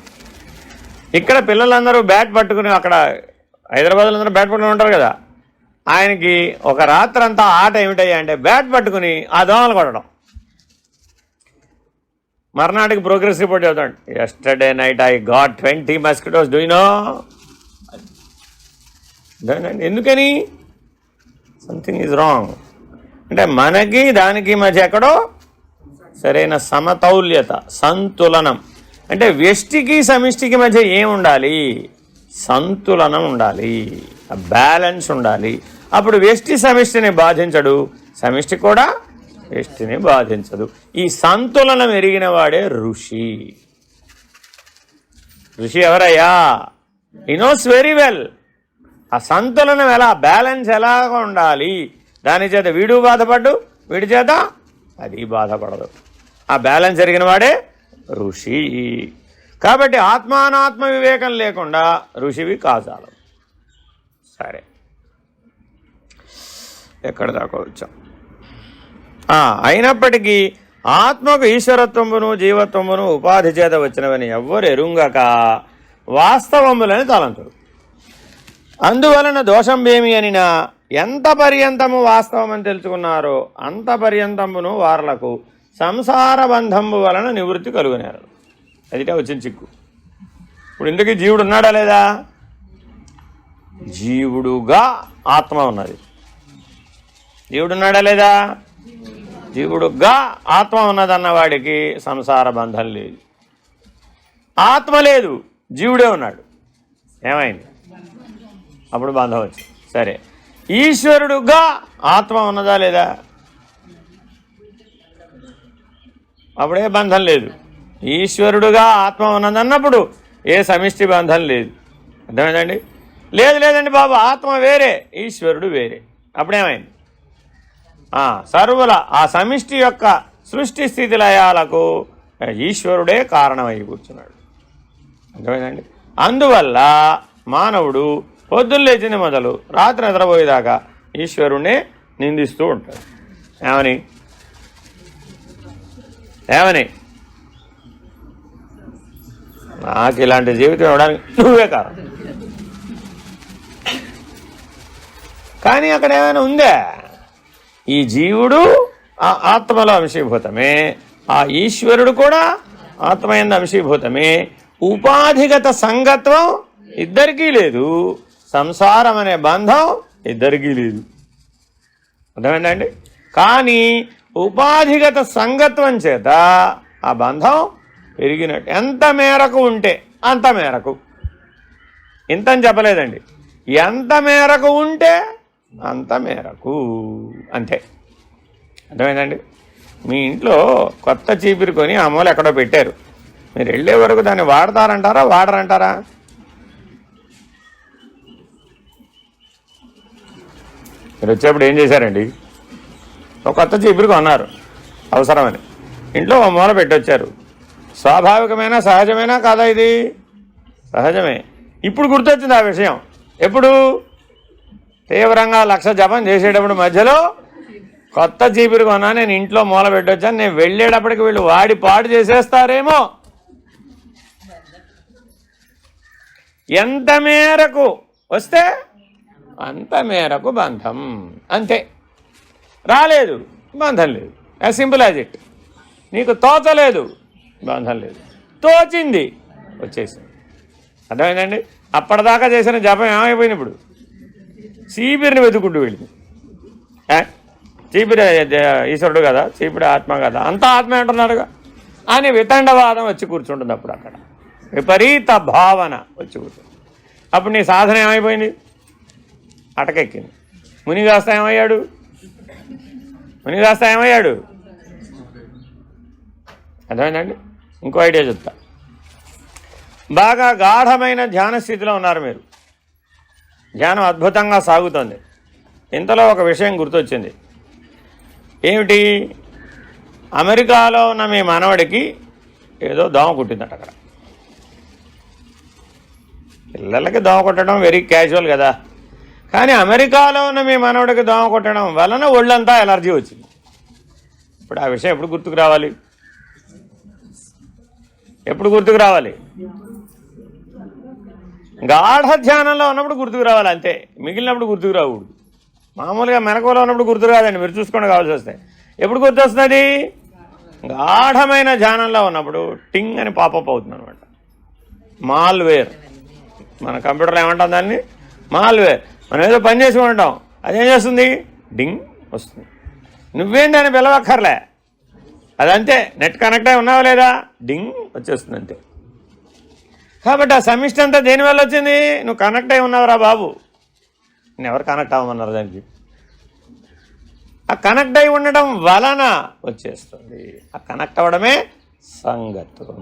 ఇక్కడ పిల్లలందరూ బ్యాట్ పట్టుకుని, అక్కడ హైదరాబాద్లో అందరూ బ్యాట్ పట్టుకుని ఉంటారు కదా. ఆయనకి ఒక రాత్రంతా ఆట ఏమిటయ్యా అంటే బ్యాట్ పట్టుకుని ఆ దోమలు కొట్టడం. మర్నాటికి ప్రోగ్రెస్ రిపోర్ట్ చదువుతాడు, yesterday night I got 20 mosquitoes, do you know. ఎందుకని? Something is wrong. అంటే మనకి దానికి మధ్య ఎక్కడో సరైన సమతౌల్యత, సంతులనం. అంటే వ్యష్టికి సమిష్టికి మధ్య ఏం ఉండాలి? సంతులనం ఉండాలి, బ్యాలెన్స్ ఉండాలి. అప్పుడు వ్యష్టి సమిష్టిని బాధించడు, సమిష్టి కూడా వ్యష్టిని బాధించదు. ఈ సంతులనం ఎరిగిన వాడే ఋషి. ఋషి ఎవరయ్యా? హి నోస్ వెరీ వెల్ ఆ సంతులనం ఎలా, బ్యాలెన్స్ ఎలాగా ఉండాలి. దాని చేత వీడు బాధపడ్డు, వీడి చేత అది బాధపడదు. ఆ బ్యాలెన్స్ ఎరిగిన వాడే ఋషి. కాబట్టి ఆత్మానాత్మ వివేకం లేకుండా ఋషివి కాజాలం. సరే, ఎక్కడ దాకా వచ్చాం? అయినప్పటికీ ఆత్మకు ఈశ్వరత్వమును జీవత్వమును ఉపాధి చేత వచ్చినవని ఎవ్వరు ఎరుంగక వాస్తవములని తలంతుడు. అందువలన దోషం ఏమి అనినా ఎంత పర్యంతము వాస్తవం అని తెలుసుకున్నారో అంత పర్యంతమును వారలకు సంసార బంధంబు వలన నివృత్తి కలుగునారు. అదిటే వచ్చిన చిక్కు. ఇప్పుడు ఇందుకీ జీవుడు ఉన్నాడా లేదా? జీవుడుగా ఆత్మ ఉన్నది. జీవుడు ఉన్నాడా లేదా? జీవుడుగా ఆత్మ ఉన్నదన్నవాడికి సంసార బంధం లేదు. ఆత్మ లేదు, జీవుడే ఉన్నాడు, ఏమైంది? అప్పుడు బంధం వచ్చింది. సరే, ఈశ్వరుడుగా ఆత్మ ఉన్నదా లేదా? అప్పుడే బంధం లేదు. ఈశ్వరుడుగా ఆత్మ ఉన్నదన్నప్పుడు ఏ సమిష్టి బంధం లేదు. అర్థమైందండి? లేదండి బాబు, ఆత్మ వేరే, ఈశ్వరుడు వేరే. అప్పుడేమైంది? సర్వుల ఆ సమిష్టి యొక్క సృష్టి స్థితి లయాలకు ఈశ్వరుడే కారణమై కూర్చున్నాడు. అర్థమైందండి? అందువల్ల మానవుడు పొద్దున్న లేచింది మొదలు రాత్రి నిద్రపోయేదాకా ఈశ్వరుణ్ణి నిందిస్తూ ఉంటాడు. ఏమని? నాకు ఇలాంటి జీవితం ఇవ్వడానికి నువ్వే కారణం. కానీ అక్కడ ఏమైనా ఉందా? ఈ జీవుడు ఆ ఆత్మలో అంశీభూతమే, ఆ ఈశ్వరుడు కూడా ఆత్మయందు అంశీభూతమే. ఉపాధిగత సంగత్వం ఇద్దరికీ లేదు, సంసారం అనే బంధం ఇద్దరికీ లేదు. అర్థమైందండి? కానీ ఉపాధిగత సంగత్వం చేత ఆ బంధం పెరిగినట్టు. ఎంత మేరకు ఉంటే అంత మేరకు, ఇంతని చెప్పలేదండి, ఎంత మేరకు ఉంటే అంత మేరకు, అంతే. అర్థమైందండి? మీ ఇంట్లో కొత్త చీపిరి కొని ఆ మూల ఎక్కడో పెట్టారు, మీరు వెళ్ళే వరకు దాన్ని వాడతారంటారా వాడరంటారా? మీరు వచ్చేప్పుడు ఏం చేశారండి? ఒక కొత్త చీపురు కొన్నారు అవసరమని, ఇంట్లో ఒక మూల పెట్టొచ్చారు. స్వాభావికమైన సహజమేనా కాదా? ఇది సహజమే. ఇప్పుడు గుర్తొచ్చింది ఆ విషయం. ఎప్పుడు? తీవ్రంగా 1,00,000 జపం చేసేటప్పుడు మధ్యలో కొత్త చీపురు కొన్నా, నేను ఇంట్లో మూల పెట్టొచ్చాను, నేను వెళ్ళేటప్పటికి వీళ్ళు వాడి పాడు చేసేస్తారేమో. ఎంత మేరకు వస్తే అంత మేరకు బంధం, అంతే. రాలేదు, బంధం లేదు. As simple as it. నీకు తోచలేదు, బంధం లేదు. తోచింది, వచ్చేసింది. అర్థమైందండి? అప్పటిదాకా చేసిన జపం ఏమైపోయింది? ఇప్పుడు చీపిరిని వెతుకుంటూ వెళ్ళింది. చీపిరి ఈశ్వరుడు కదా, చీపిరి ఆత్మ కదా, అంతా ఆత్మ అంటున్నాడుగా అని వితండవాదం వచ్చి కూర్చుంటుంది. అప్పుడు అక్కడ విపరీత భావన వచ్చి కూర్చుంటుంది. అప్పుడు నీ సాధన ఏమైపోయింది? అటకెక్కింది. మునిగాస్త ఏమయ్యాడు? మునిగాస్త ఏమయ్యాడు? అర్థమైందండి? ఇంకో ఐడియా చెప్తా. బాగా గాఢమైన ధ్యాన స్థితిలో ఉన్నారు మీరు, ధ్యానం అద్భుతంగా సాగుతుంది. ఇంతలో ఒక విషయం గుర్తొచ్చింది. ఏమిటి? అమెరికాలో ఉన్న మీ మనవడికి ఏదో దోమ కుట్టిందట. అక్కడ పిల్లలకి దోమ కొట్టడం వెరీ క్యాజువల్ కదా, కానీ అమెరికాలో ఉన్న మీ మనవడికి దోమ కొట్టడం వలన ఒళ్ళంతా ఎలర్జీ వచ్చింది. ఇప్పుడు ఆ విషయం ఎప్పుడు గుర్తుకు రావాలి? ఎప్పుడు గుర్తుకు రావాలి? గాఢ ధ్యానంలో ఉన్నప్పుడు గుర్తుకు రావాలి, అంతే. మిగిలినప్పుడు గుర్తుకు రాకూడదు. మామూలుగా మెనకలో ఉన్నప్పుడు గుర్తుకు రాదండి, మీరు చూసుకోండి కావాల్సి వస్తాయి. ఎప్పుడు గుర్తు వస్తుంది? గాఢమైన ధ్యానంలో ఉన్నప్పుడు టింగ్ అని పాపప్ అవుతుంది అనమాట. మాల్వేర్, మన కంప్యూటర్లో ఏమంటాం దాన్ని? మాల్వేర్. మనం ఏదో పని చేసి ఉంటాం, అదేం చేస్తుంది? డింగ్ వస్తుంది. నువ్వేం దాన్ని పిలవక్కర్లే, అదంతే. నెట్ కనెక్ట్ అయి ఉన్నావా లేదా? డింగ్ వచ్చేస్తుంది, అంతే. కాబట్టి ఆ సమిష్టి అంతా దేనివల్ల వచ్చింది? నువ్వు కనెక్ట్ అయి ఉన్నావురా బాబు. నేను ఎవరు కనెక్ట్ అవ్వమన్నారు దానికి? ఆ కనెక్ట్ అయి ఉండడం వలన వచ్చేస్తుంది. ఆ కనెక్ట్ అవ్వడమే సంగత్వం.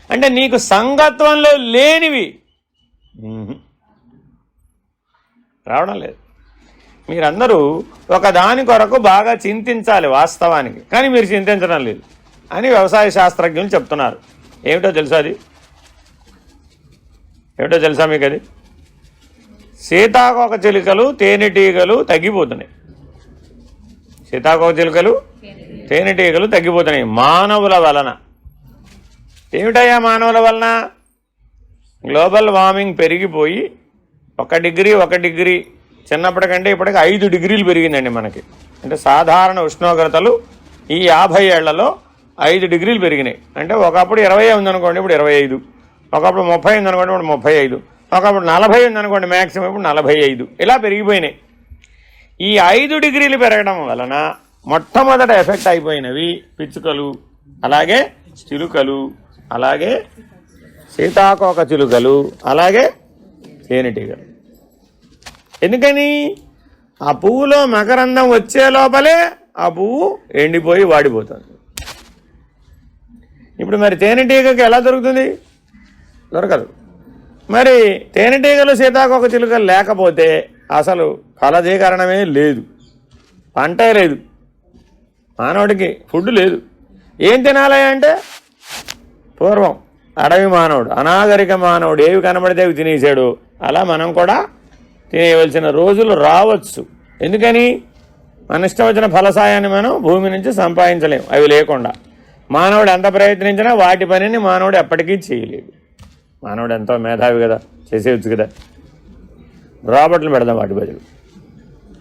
అంటే నీకు సంగత్వంలో లేనివి రావడం లేదు. మీరందరూ ఒకదాని కొరకు బాగా చింతించాలి వాస్తవానికి, కానీ మీరు చింతించడం లేదు అని వ్యవసాయ శాస్త్రజ్ఞులు చెప్తున్నారు. ఏమిటో తెలుసా? అది ఏమిటో తెలుసా మీకు? అది సీతాకోక చిలుకలు తేనెటీగలు తగ్గిపోతున్నాయి. సీతాకోక చిలుకలు తేనెటీగలు తగ్గిపోతున్నాయి మానవుల వలన. ఏమిటయ్యా మానవుల వలన? గ్లోబల్ వార్మింగ్ పెరిగిపోయి 1 డిగ్రీ చిన్నప్పటికంటే ఇప్పటికి 5 డిగ్రీలు పెరిగిందండి మనకి. అంటే సాధారణ ఉష్ణోగ్రతలు ఈ 50 ఏళ్లలో 5 డిగ్రీలు పెరిగినాయి. అంటే ఒకప్పుడు 20 ఉందనుకోండి, ఇప్పుడు 25. ఒకప్పుడు 30 ఉందనుకోండి, ఇప్పుడు 35. ఒకప్పుడు 40 ఉందనుకోండి మ్యాక్సిమం, ఇప్పుడు 45. ఇలా పెరిగిపోయినాయి. ఈ 5 డిగ్రీలు పెరగడం వలన మొట్టమొదట ఎఫెక్ట్ అయిపోయినవి పిచ్చుకలు, అలాగే చిలుకలు, అలాగే సీతాకోక చిలుకలు, అలాగే తేనెటీగలు. ఎందుకని? ఆ పువ్వులో మకరందం వచ్చే లోపలే ఆ పువ్వు ఎండిపోయి వాడిపోతుంది. ఇప్పుడు మరి తేనెటీగకి ఎలా దొరుకుతుంది? దొరకదు. మరి తేనెటీగలు సీతాకోక చిలుకలు లేకపోతే అసలు ఫలదీకరణమే లేదు, పంటే లేదు, మానవుడికి ఫుడ్ లేదు. ఏం తినాలి అంటే పూర్వం అడవి మానవుడు, అనాగరిక మానవుడు ఏవి కనబడితే అవి తినేసాడు. అలా మనం కూడా తినేయవలసిన రోజులు రావచ్చు. ఎందుకని? మన ఇష్టం వచ్చిన ఫలసాయాన్ని మనం భూమి నుంచి సంపాదించలేము అవి లేకుండా. మానవుడు ఎంత ప్రయత్నించినా వాటి పనిని మానవుడు ఎప్పటికీ చేయలేడు. మానవుడు ఎంతో మేధావి కదా, చేసేయచ్చు కదా. రాబర్ట్లు పెడదాం వాటి బదులు,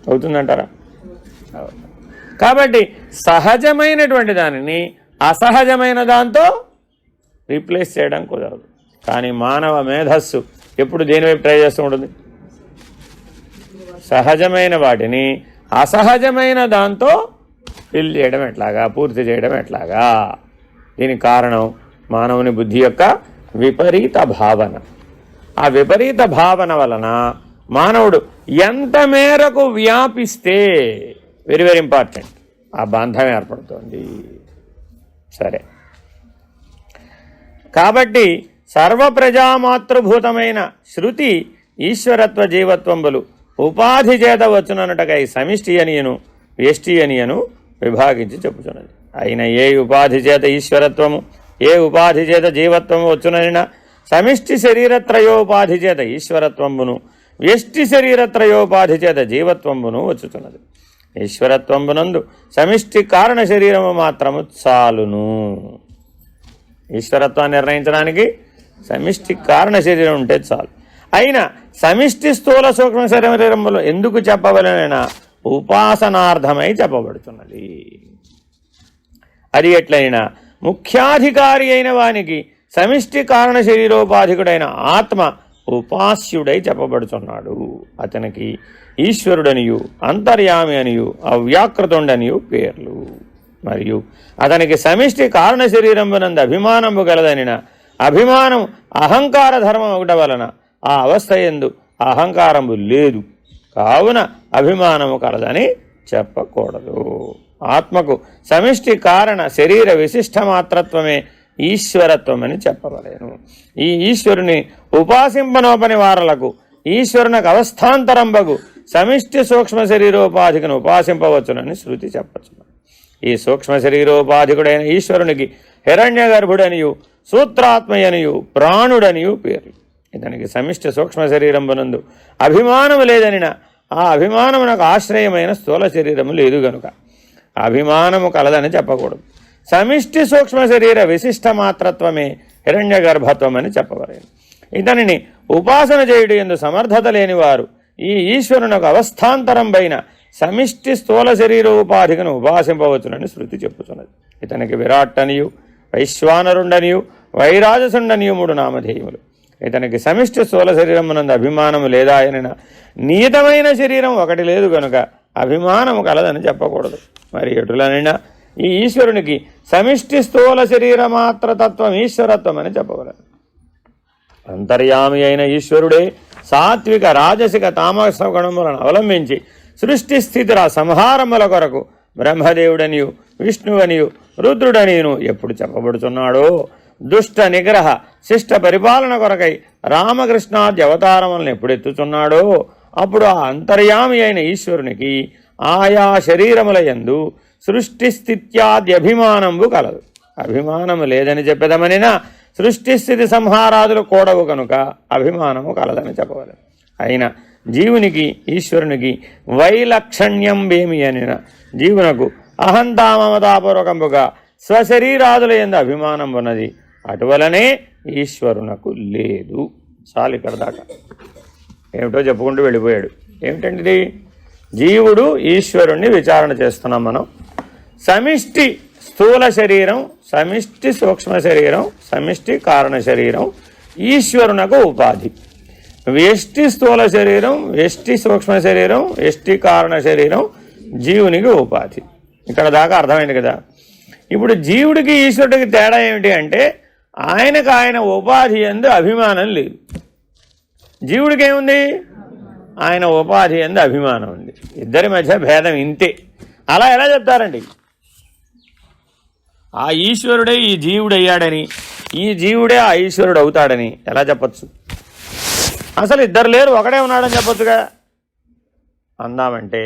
అవుతుందంటారా? కాబట్టి సహజమైనటువంటి దానిని అసహజమైన దాంతో రీప్లేస్ చేయడం కుదరదు. కానీ మానవ మేధస్సు ఎప్పుడు దేని వైపు ట్రై చేస్తూ ఉంటుంది? సహజమైన వాటిని అసహజమైన దాంతో ఫిల్ చేయడం ఎట్లాగా, పూర్తి చేయడం ఎట్లాగా. దీనికి కారణం మానవుని బుద్ధి యొక్క విపరీత భావన. ఆ విపరీత భావన వలన మానవుడు ఎంత మేరకు వ్యాపిస్తే వెరీ వెరీ ఇంపార్టెంట్ ఆ బంధం ఏర్పడుతుంది. సరే, కాబట్టి సర్వప్రజామాతృభూతమైన శృతి ఈశ్వరత్వ జీవత్వంబులు ఉపాధి చేత వచ్చుననుటకై సమిష్టి అనియను వ్యష్టి అనియను విభాగించి చెప్పుచున్నది. అయిన ఏ ఉపాధి చేత ఈశ్వరత్వము, ఏ ఉపాధి చేత జీవత్వము వచ్చుననినా సమిష్టి శరీరత్రయోపాధి చేత ఈశ్వరత్వంబును, వ్యష్టి శరీరత్రయోపాధి చేత జీవత్వంబును వచ్చుతున్నది. ఈశ్వరత్వంబునందు సమిష్టి కారణ శరీరము మాత్రము చాలును. ఈశ్వరత్వాన్ని నిర్ణయించడానికి సమిష్టి కారణ శరీరం ఉంటే చాలు. అయినా సమిష్టి స్థూల సూక్ష్మ శరీరములు ఎందుకు చెప్పవలనైనా ఉపాసనార్థమై చెప్పబడుతున్నది. అది ఎట్లయినా ముఖ్యాధికారి అయిన వానికి సమిష్టి కారణ శరీరోపాధికుడైన ఆత్మ ఉపాస్యుడై చెప్పబడుతున్నాడు. అతనికి ఈశ్వరుడనియు అంతర్యామి అనియు అవ్యాకృతుండనియు పేర్లు. మరియు అతనికి సమిష్టి కారణ శరీరమునందు అభిమానము గలదనిన అభిమానం అహంకార ధర్మం ఒకటి వలన ఆ అవస్థ యందు అహంకారము లేదు, కావున అభిమానము కలదని చెప్పకూడదు. ఆత్మకు సమిష్టి కారణ శరీర విశిష్ట మాత్రత్వమే ఈశ్వరత్వం అని చెప్పవలేను. ఈ ఈశ్వరుని ఉపాసింపనోపని వారలకు ఈశ్వరునికి అవస్థాంతరంబగు సమిష్టి సూక్ష్మ శరీరోపాధికను ఉపాసింపవచ్చునని శృతి చెప్పచ్చును. ఈ సూక్ష్మ శరీరోపాధికుడైన ఈశ్వరునికి హిరణ్య గర్భుడనియు సూత్రాత్మయనియు ప్రాణుడనియు పేర్లు. ఇతనికి సమిష్టి సూక్ష్మ శరీరమునందు అభిమానము లేదనిన ఆ అభిమానమునకు ఆశ్రయమైన స్థూల శరీరము లేదు గనుక అభిమానము కలదని చెప్పకూడదు. సమిష్టి సూక్ష్మ శరీర విశిష్ట మాత్రత్వమే హిరణ్య గర్భత్వం అని చెప్పవలేను. ఇతనిని ఉపాసన చేయుడు ఎందు సమర్థత లేనివారు ఈ ఈశ్వరునకు అవస్థాంతరం పైన సమిష్టి స్థూల శరీరోపాధికను ఉపాసింపవచ్చునని శృతి చెప్పుతున్నది. ఇతనికి విరాట్ అనియు వైశ్వానరుండనియు వైరాజసుండనియు 3 నామధేయములు. ఇతనికి సమిష్టి స్థూల శరీరమునందు అభిమానము లేదా అయిన నియతమైన శరీరం ఒకటి లేదు కనుక అభిమానము కలదని చెప్పకూడదు. మరి ఎటులనైనా ఈ ఈశ్వరునికి సమిష్టి స్థూల శరీరమాత్రతత్వం ఈశ్వరత్వం అని చెప్పగలరు. అంతర్యామి అయిన ఈశ్వరుడే సాత్విక రాజసిక తామస గుణములను అవలంబించి సృష్టి స్థితిర సంహారముల కొరకు బ్రహ్మదేవుడనియు విష్ణువనియు రుద్రుడనియును ఎప్పుడు చెప్పబడుతున్నాడో, దుష్ట నిగ్రహ శిష్ట పరిపాలన కొరకై రామకృష్ణాది అవతారములను ఎప్పుడు ఎత్తుచున్నాడో అప్పుడు ఆ అంతర్యామి అయిన ఈశ్వరునికి ఆయా శరీరముల యందు సృష్టి స్థిత్యాది అభిమానంబు కలదు. అభిమానము లేదని చెప్పేదమనినా సృష్టి స్థితి సంహారాదులు కూడవు కనుక అభిమానము కలదని చెప్పవలెను. అయినా జీవునికి ఈశ్వరునికి వైలక్షణ్యం వేమి అనిన జీవునకు అహంతామమతాపూర్వకంబుగా స్వశరీరాదుల యందు అభిమానం ఉన్నది, అటువలనే ఈశ్వరునకు లేదు. చాలు ఇక్కడ దాకా. ఏమిటో చెప్పుకుంటూ వెళ్ళిపోయాడు. ఏమిటండి? జీవుడు ఈశ్వరుణ్ణి విచారణ చేస్తున్నాం మనం. సమిష్టి స్థూల శరీరం, సమిష్టి సూక్ష్మ శరీరం, సమిష్టి కారణ శరీరం ఈశ్వరునకు ఉపాధి. వ్యష్టి స్థూల శరీరం, వ్యష్టి సూక్ష్మ శరీరం, వ్యష్టి కారణ శరీరం జీవునికి ఉపాధి. ఇక్కడ దాకా అర్థమైంది కదా. ఇప్పుడు జీవుడికి ఈశ్వరుడికి తేడా ఏమిటి అంటే ఆయనకు ఆయన ఉపాధి యందు అభిమానం లేదు. జీవుడికి ఏముంది? ఆయన ఉపాధి యందు అభిమానం ఉంది. ఇద్దరి మధ్య భేదం ఇంతే. అలా ఎలా చెప్తారండి? ఆ ఈశ్వరుడే ఈ జీవుడు అయ్యాడని, ఈ జీవుడే ఆ ఈశ్వరుడు అవుతాడని ఎలా చెప్పచ్చు? అసలు ఇద్దరు లేరు, ఒకడే ఉన్నాడని చెప్పొచ్చుగా. అందామంటే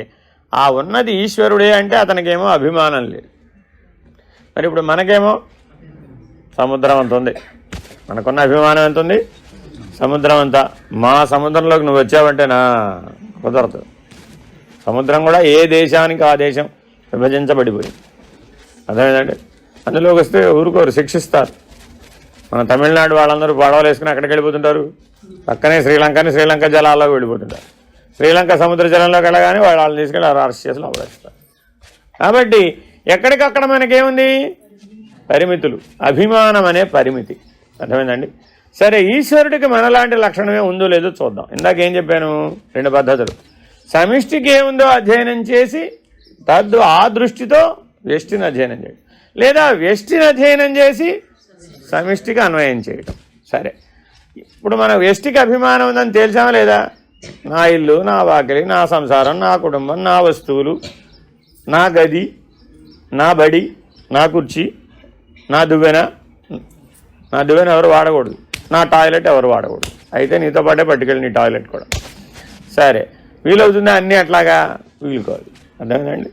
ఆ ఉన్నది ఈశ్వరుడే అంటే అతనికేమో అభిమానం లేదు. మరి ఇప్పుడు మనకేమో సముద్రం అంత ఉంది. మనకున్న అభిమానం ఎంత ఉంది? సముద్రం అంతా. మా సముద్రంలోకి నువ్వు వచ్చావంటే నా కుదరదు. సముద్రం కూడా ఏ దేశానికి ఆ దేశం విభజించబడిపోయింది. అర్థమైందండి? అందులోకి వస్తే ఊరుకోరు, శిక్షిస్తారు. మన తమిళనాడు వాళ్ళందరూ పడవలు వేసుకుని అక్కడికి వెళ్ళిపోతుంటారు. పక్కనే శ్రీలంక జలాల్లోకి వెళ్ళిపోతుంటారు. శ్రీలంక సముద్ర జలంలోకి వెళ్ళగానే వాళ్ళని తీసుకెళ్ళి అరెస్ట్ చేసి లోపలేస్తారు. కాబట్టి ఎక్కడికక్కడ మనకేముంది? పరిమితులు. అభిమానం అనే పరిమితి. అర్థమైందండి? సరే, ఈశ్వరుడికి మనలాంటి లక్షణమే ఉందో లేదో చూద్దాం. ఇందాక ఏం చెప్పాను? 2 పద్ధతులు. సమిష్టికి ఏముందో అధ్యయనం చేసి ఆ దృష్టితో వ్యష్టిని అధ్యయనం చేయడం, లేదా వ్యష్టిని అధ్యయనం చేసి సమిష్టికి అన్వయం చేయడం. సరే, ఇప్పుడు మన వ్యష్టికి అభిమానం ఉందని తేల్చామా లేదా? నా ఇల్లు, నా వాకిలి, నా సంసారం, నా కుటుంబం, నా వస్తువులు, నా గది, నా బడి, నా కుర్చీ, నా దువ్వెన ఎవరు వాడకూడదు, నా టాయిలెట్ ఎవరు వాడకూడదు. అయితే నీతో పాటే పట్టుకెళ్ళి నీ టాయిలెట్ కూడా. సరే, వీలవుతుందా? అన్నీ అట్లాగా వీలు కాదు. అర్థమైందండి?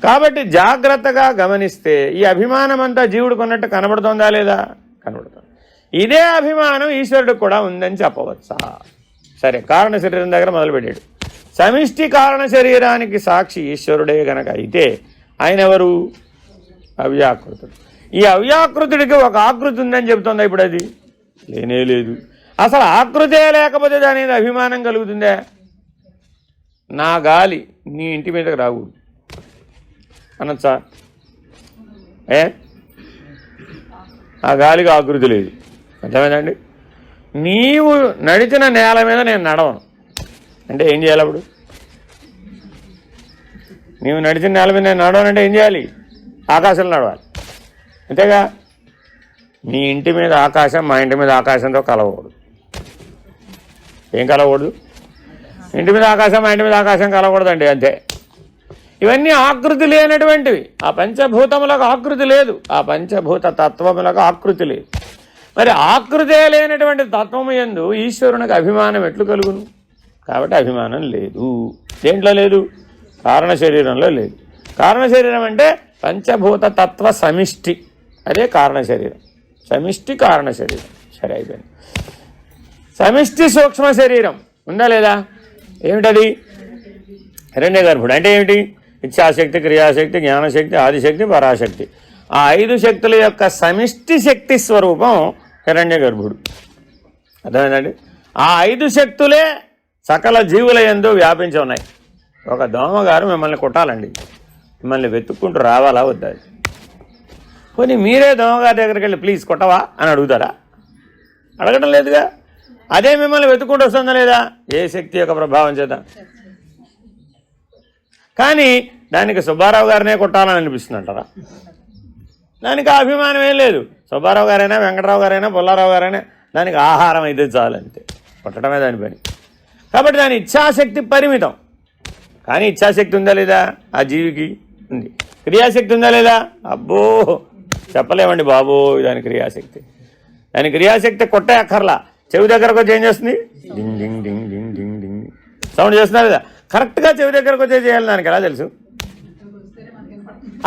కాబట్టి జాగ్రత్తగా గమనిస్తే ఈ అభిమానం అంతా జీవుడు కొన్నట్టు కనబడుతుందా లేదా? కనబడుతుంది. ఇదే అభిమానం ఈశ్వరుడికి కూడా ఉందని చెప్పవచ్చా? సరే, కారణ శరీరం దగ్గర మొదలుపెట్టాడు. సమిష్టి కారణ శరీరానికి సాక్షి ఈశ్వరుడే గనక అయితే ఆయన ఎవరు? అవ్యాకృతుడు. ఈ అవ్యాకృతుడికి ఒక ఆకృతి ఉందని చెబుతుందా ఇప్పుడు? అది లేనే లేదు. అసలు ఆకృతే లేకపోతే దాని మీద అభిమానం కలుగుతుందా? నా గాలి నీ ఇంటి మీదకి రాకూడదు అనొచ్చా? ఆ గాలికి ఆకృతి లేదు. అర్థమైందండి? నీవు నడిచిన నేల మీద నేను నడవను అంటే ఏం చేయాలి? అప్పుడు నీవు నడిచిన నేల మీద నేను నడవనంటే ఏం చేయాలి? ఆకాశంలో నడవాలి. అంతేగా? నీ ఇంటి మీద ఆకాశం మా ఇంటి మీద ఆకాశంతో కలవకూడదు. ఏం కలవకూడదు? ఇంటి మీద ఆకాశం మా ఇంటి మీద ఆకాశం కలవకూడదండి, అంతే. ఇవన్నీ ఆకృతి లేనటువంటివి. ఆ పంచభూతములకు ఆకృతి లేదు, ఆ పంచభూత తత్వములకు ఆకృతి లేదు. మరి ఆకృతే లేనటువంటి తత్వము యందు ఈశ్వరునికి అభిమానం ఎట్లు కలుగును? కాబట్టి అభిమానం లేదు. దేంట్లో లేదు? కారణ శరీరంలో లేదు. కారణ శరీరం అంటే పంచభూత తత్వ సమిష్టి, అదే కారణ శరీరం. సమిష్టి కారణ శరీరం. సరే, అయిపోయింది. సమిష్టి సూక్ష్మ శరీరం ఉందా లేదా? ఏమిటది? హిరణ్య గర్భుడు అంటే ఏమిటి? ఇచ్ఛాశక్తి, క్రియాశక్తి, జ్ఞానశక్తి, ఆదిశక్తి, పరాశక్తి. ఆ 5 శక్తుల యొక్క సమిష్టి శక్తి స్వరూపం హిరణ్య గర్భుడు. అర్థమైందండి? ఆ 5 శక్తులే సకల జీవుల యందు వ్యాపించి ఉన్నాయి. ఒక దోమగారు మిమ్మల్ని కుట్టాలండి, మిమ్మల్ని వెతుక్కుంటూ రావాలా వద్దా? పోనీ మీరే దోమగారి దగ్గరికి వెళ్ళి ప్లీజ్ కొట్టవా అని అడుగుతారా? అడగడం లేదుగా. అదే మిమ్మల్ని వెతుక్కుంటూ వస్తుందా లేదా? ఏ శక్తి యొక్క ప్రభావం చేత? కానీ దానికి సుబ్బారావు గారినే కొట్టాలని అనిపిస్తుంది అంటారా? దానికి ఆ అభిమానం ఏం లేదు. సుబ్బారావు గారైనా, వెంకటరావు గారైనా, పుల్లారావు గారైనా దానికి ఆహారం అయితే చాలంతే, కొట్టడమే దాని పని. కాబట్టి దాని ఇచ్ఛాశక్తి పరిమితం. కానీ ఇచ్ఛాశక్తి ఉందా లేదా? ఆ జీవికి ఉంది. క్రియాశక్తి ఉందా లేదా? అబ్బో చెప్పలేమండి బాబు దాని క్రియాశక్తి. దాని క్రియాశక్తి కొట్టే అక్కర్లా, చెవి దగ్గరకు వచ్చి ఏం చేస్తుంది? డింగ్ డింగ్ డింగ్ డింగ్ డింగ్ డింగ్ సౌండ్ చేస్తున్నా లేదా? కరెక్ట్గా చెవి దగ్గరకు వచ్చే చేయాలి. దానికి ఎలా తెలుసు?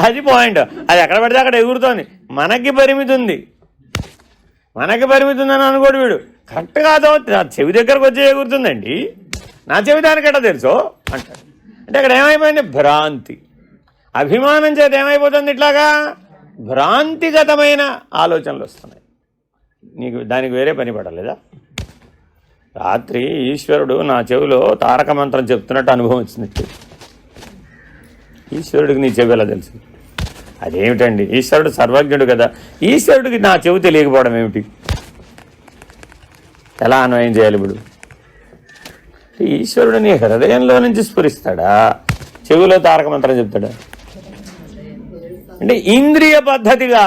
అది పాయింట్. అది ఎక్కడ పడితే అక్కడ ఎగురుతోంది. మనకి పరిమితి ఉంది, మనకి పరిమితి ఉందని అనుకోడు వీడు. కరెక్ట్గా చెవి దగ్గరకు వచ్చి ఎగురుతుందండి, నా చెవి దానికట్టా తెలుసు అంటాడు. అంటే అక్కడ ఏమైపోయింది? భ్రాంతి. అభిమానం చేత ఏమైపోతుంది? ఇట్లాగా భ్రాంతిగతమైన ఆలోచనలు వస్తున్నాయి. నీకు దానికి వేరే పని పడలేదా? రాత్రి ఈశ్వరుడు నా చెవిలో తారక మంత్రం చెప్తున్నట్టు అనుభవం వచ్చినట్టు. ఈశ్వరుడికి నీ చెవి ఎలా తెలుసు? అదేమిటండి, ఈశ్వరుడు సర్వజ్ఞుడు కదా. ఈశ్వరుడికి నా చెవి తెలియకపోవడం ఏమిటి? ఎలా అన్వయం చేయాలి ఇప్పుడు? ఈశ్వరుడు నీ హృదయంలో నుంచి స్ఫురిస్తాడా, చెవిలో తారక మంత్రం చెప్తాడా? అంటే ఇంద్రియ పద్ధతిగా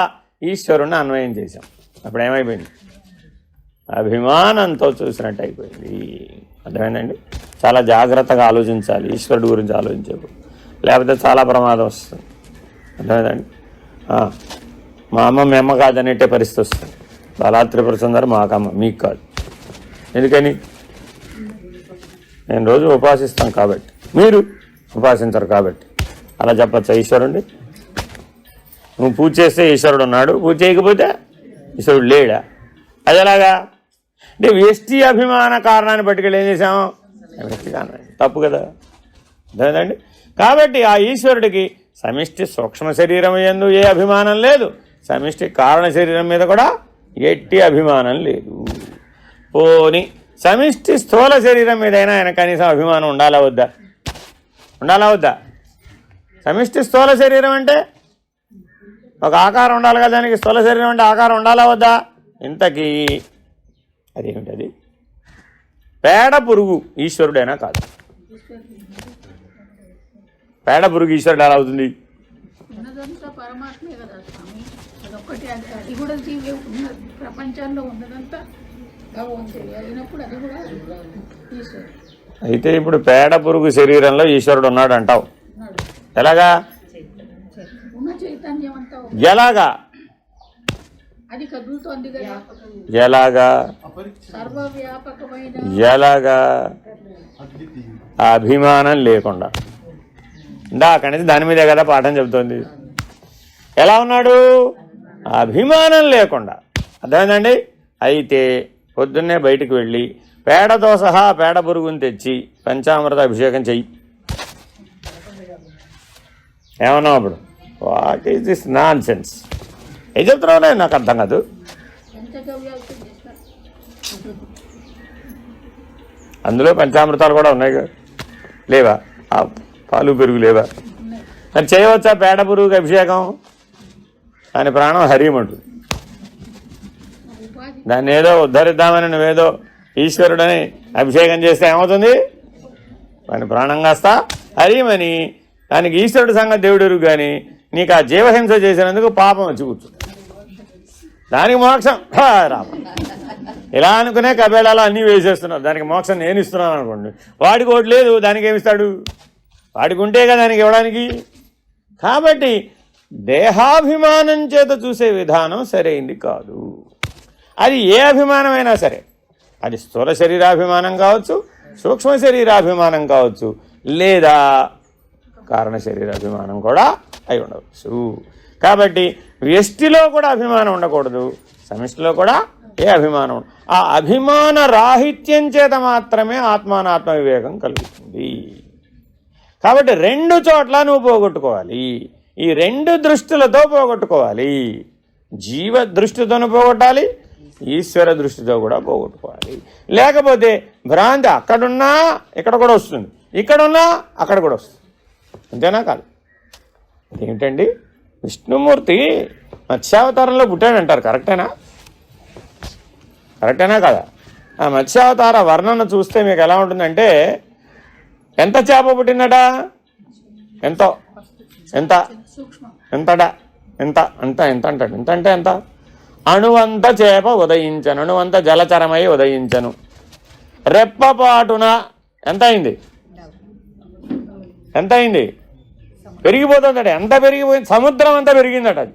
ఈశ్వరుణ్ణి అన్వయం చేశాం. అప్పుడు ఏమైపోయింది? అభిమానంతో చూసినట్టు అయిపోయింది. అర్థమైందండి? చాలా జాగ్రత్తగా ఆలోచించాలి ఈశ్వరుడు గురించి ఆలోచించేప్పుడు, లేకపోతే చాలా ప్రమాదం వస్తుంది. అర్థమైందండి? మా అమ్మ మీ అమ్మ కాదనేటే పరిస్థితి వస్తుంది. బాలా త్రిపుర సుందరి మాకమ్మ, మీకు కాదు. ఎందుకని? నేను రోజు ఉపాసిస్తాను కాబట్టి, మీరు ఉపాసించరు కాబట్టి. అలా చెప్పచ్చా ఈశ్వరుడి? నువ్వు పూజ చేస్తే ఈశ్వరుడు ఉన్నాడు, పూజ చేయకపోతే ఈశ్వరుడు లేడా? అది ఎలాగా? అంటే వ్యష్టి అభిమాన కారణాన్ని పట్టుకెళ్ళి ఏం చేసాం? వ్యష్టి కారణం. తప్పు కదా. అర్థమైందండి? కాబట్టి ఆ ఈశ్వరుడికి సమిష్టి సూక్ష్మ శరీరం యందు ఏ అభిమానం లేదు, సమిష్టి కారణ శరీరం మీద కూడా ఎట్టి అభిమానం లేదు. పోని సమిష్టి స్థూల శరీరం మీదైనా ఆయన కనీసం అభిమానం ఉండాలా వద్దా? ఉండాలా వద్దా? సమిష్టి స్థూల శరీరం అంటే ఒక ఆకారం ఉండాలి కదా, దానికి స్థూల శరీరం అంటే ఆకారం ఉండాలా వద్దా? ఇంతకీ అదేమిటది? పేడ పురుగు ఈశ్వరుడైనా కాదు. పేడ పురుగు ఈశ్వరుడు ఎలా అవుతుంది? ఉన్నదంతా పరమాత్మే కదా స్వామి. అదొక్కటి, అది కూడా జీవి ఉన్నది. ప్రపంచంలో ఉన్నదంతా భగవంతుడు అయినప్పుడు అది కూడా ఈశ్వరుడు. అయితే ఇప్పుడు పేడ పురుగు శరీరంలో ఈశ్వరుడు ఉన్నాడు అంటావు. ఎలాగా? ఉన్న చైతన్యం అంతా ఎలాగా? అది కదులుతోంది కదా. ఎలాగా? సర్వవ్యాపకమైన ఎలాగా? ఆ అభిమానం లేకుండా. ఇందాకనేది దాని మీదే కదా పాఠం చెబుతోంది. ఎలా ఉన్నాడు? అభిమానం లేకుండా. అర్థమైందండి? అయితే పొద్దున్నే బయటికి వెళ్ళి పేడతో సహా పేడ పురుగుని తెచ్చి పంచామృత అభిషేకం చెయ్యి. ఏమన్నావు అప్పుడు? What is this non sense? ఏం చెప్తున్నావు? నాకు అర్థం కాదు. అందులో పంచామృతాలు కూడా ఉన్నాయి కదా, లేవా? ఆ పాలు పెరుగు లేవా? మరి చేయవచ్చా పేడ పురుగుకి అభిషేకం? దాని ప్రాణం హరిమంటు. దాన్ని ఏదో ఉద్ధరిద్దామని నువ్వేదో ఈశ్వరుడని అభిషేకం చేస్తే ఏమవుతుంది? దాని ప్రాణం కాస్త హరిమని. దానికి ఈశ్వరుడు సంగతి దేవుడు ఎరుగు. కానీ నీకు ఆ జీవహింస చేసినందుకు పాపం వచ్చి కూర్చు. దానికి మోక్షం రామ. ఇలా అనుకునే కబేళాలో అన్నీ వేసేస్తున్నారు. దానికి మోక్షం నేను ఇస్తున్నాను అనుకోండి. వాడికి ఒకటి లేదు, దానికి ఏమిస్తాడు? వాడికి ఉంటే కదా దానికి ఇవ్వడానికి. కాబట్టి దేహాభిమానం చేత చూసే విధానం సరైంది కాదు. అది ఏ అభిమానమైనా సరే, అది స్థూల శరీరాభిమానం కావచ్చు, సూక్ష్మ శరీరాభిమానం కావచ్చు, లేదా కారణ శరీరాభిమానం కూడా అయి ఉండవచ్చు. కాబట్టి వ్యష్టిలో కూడా అభిమానం ఉండకూడదు, సమిష్టిలో కూడా ఏ అభిమానం. ఆ అభిమాన రాహిత్యం చేత మాత్రమే ఆత్మానాత్మ వివేకం కలుగుతుంది. కాబట్టి రెండు చోట్ల నువ్వు పోగొట్టుకోవాలి. ఈ రెండు దృష్టిలతో పోగొట్టుకోవాలి. జీవ దృష్టితోనూ పోగొట్టాలి, ఈశ్వర దృష్టితో కూడా పోగొట్టుకోవాలి. లేకపోతే భ్రాంతి అక్కడున్నా ఇక్కడ కూడా వస్తుంది, ఇక్కడున్నా అక్కడ కూడా వస్తుంది. అంతేనా? కాదు. ఏంటండి, విష్ణుమూర్తి మత్స్యావతారంలో పుట్టాడంటారు. కరెక్టేనా? కరెక్టేనా కదా? ఆ మత్స్యావతార వర్ణన చూస్తే మీకు ఎలా ఉంటుందంటే, ఎంత చేప పుట్టిందట? ఎంతో. ఎంత? ఎంతడా? ఎంత? అంత ఎంత అంటాడు? ఎంత అంటే ఎంత? అణువంత చేప ఉదయించను, అణువంత జలచరమై ఉదయించను. రెప్పపాటున ఎంత అయింది? ఎంత అయింది? పెరిగిపోతుందట. ఎంత పెరిగిపోయింది? సముద్రం అంతా పెరిగిందట. అది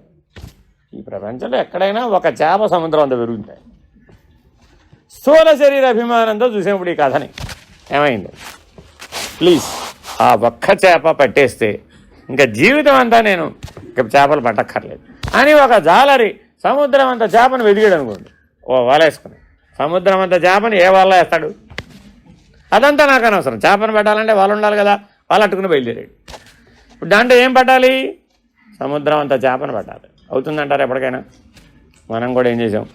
ఈ ప్రపంచంలో ఎక్కడైనా ఒక చేప సముద్రం అంతా పెరుగుతాయి. స్థూల శరీర అభిమానంతో చూసినప్పుడు ఈ కథని ఏమైంది? ప్లీజ్, ఆ ఒక్క చేప పట్టేస్తే ఇంకా జీవితం అంతా నేను ఇంకా చేపలు పట్టక్కర్లేదు అని ఒక జాలరి సముద్రం అంత చేపను వెదిగాడు అనుకోండి. ఓ వల వేసుకుని సముద్రం అంత చేపని ఏ వల్ల వేస్తాడు? అదంతా నాకు అనవసరం. చేపను పెట్టాలంటే వాళ్ళు ఉండాలి కదా, వాళ్ళు అట్టుకుని బయలుదేరాడు. ఇప్పుడు దాంట్లో ఏం పట్టాలి? సముద్రం అంత చేపను పట్టాలి. అవుతుందంటారు ఎప్పటికైనా? మనం కూడా ఏం చేసాం?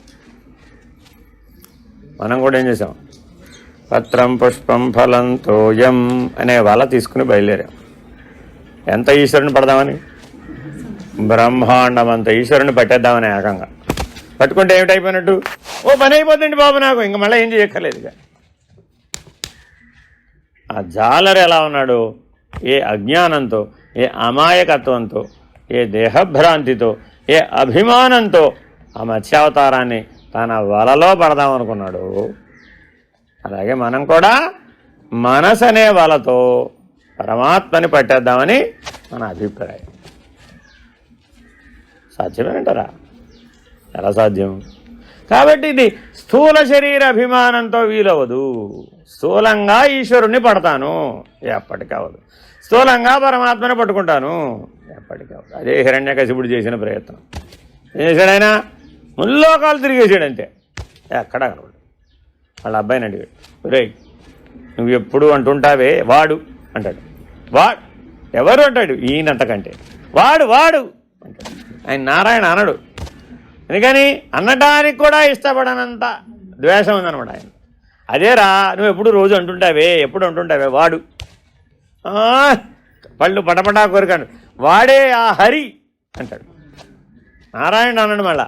పత్రం పుష్పం ఫలం తోయం అనే వల తీసుకుని బయలుదేరాం. ఎంత ఈశ్వరుని పడదామని? బ్రహ్మాండం అంత ఈశ్వరుని పట్టేద్దామని ఏకంగా పట్టుకుంటే ఏమిటైపోయినట్టు? ఓ పని అయిపోతుంది బాబు నాకు, ఇంక మళ్ళీ ఏం చేయక్కర్లేదు. ఇక ఆ జాలరు ఎలా ఉన్నాడు? ఏ అజ్ఞానంతో, ఏ అమాయకత్వంతో, ఏ దేహభ్రాంతితో, ఏ అభిమానంతో ఆ మత్స్యావతారాన్ని తన వలలో పడదామనుకున్నాడు. అలాగే మనం కూడా మనసు అనే వలతో పరమాత్మని పట్టేద్దామని మన అభిప్రాయం. సాధ్యమేనంటారా? ఎలా సాధ్యం? కాబట్టి ఇది స్థూల శరీర అభిమానంతో వీలవదు. స్థూలంగా ఈశ్వరుణ్ణి పడతాను, ఎప్పటికవదు. స్థూలంగా పరమాత్మని పట్టుకుంటాను, ఎప్పటికవదు. అదే హిరణ్యకశిపుడు చేసిన ప్రయత్నం. ఏం చేశాడు ఆయన? ముల్లోకాలు తిరిగేసాడు అంతే. ఎక్కడ కనబడు. వాళ్ళ అబ్బాయిని అడిగాడు, రేయ్ నువ్వు ఎప్పుడు అంటుంటావే వాడు అంటాడు. వాడు ఎవరు అంటాడు? ఈయనంతకంటే వాడు వాడు అంటాడు. ఆయన నారాయణ అనడు. ఎందుకని? అనడానికి కూడా ఇష్టపడనంత ద్వేషం ఉందనమాట ఆయన. అదేరా నువ్వు ఎప్పుడు రోజు అంటుంటావే, ఎప్పుడు అంటుంటావే వాడు, పళ్ళు పటపటా కోరికాడు, వాడే ఆ హరి అంటాడు. నారాయణ అనడు మళ్ళా.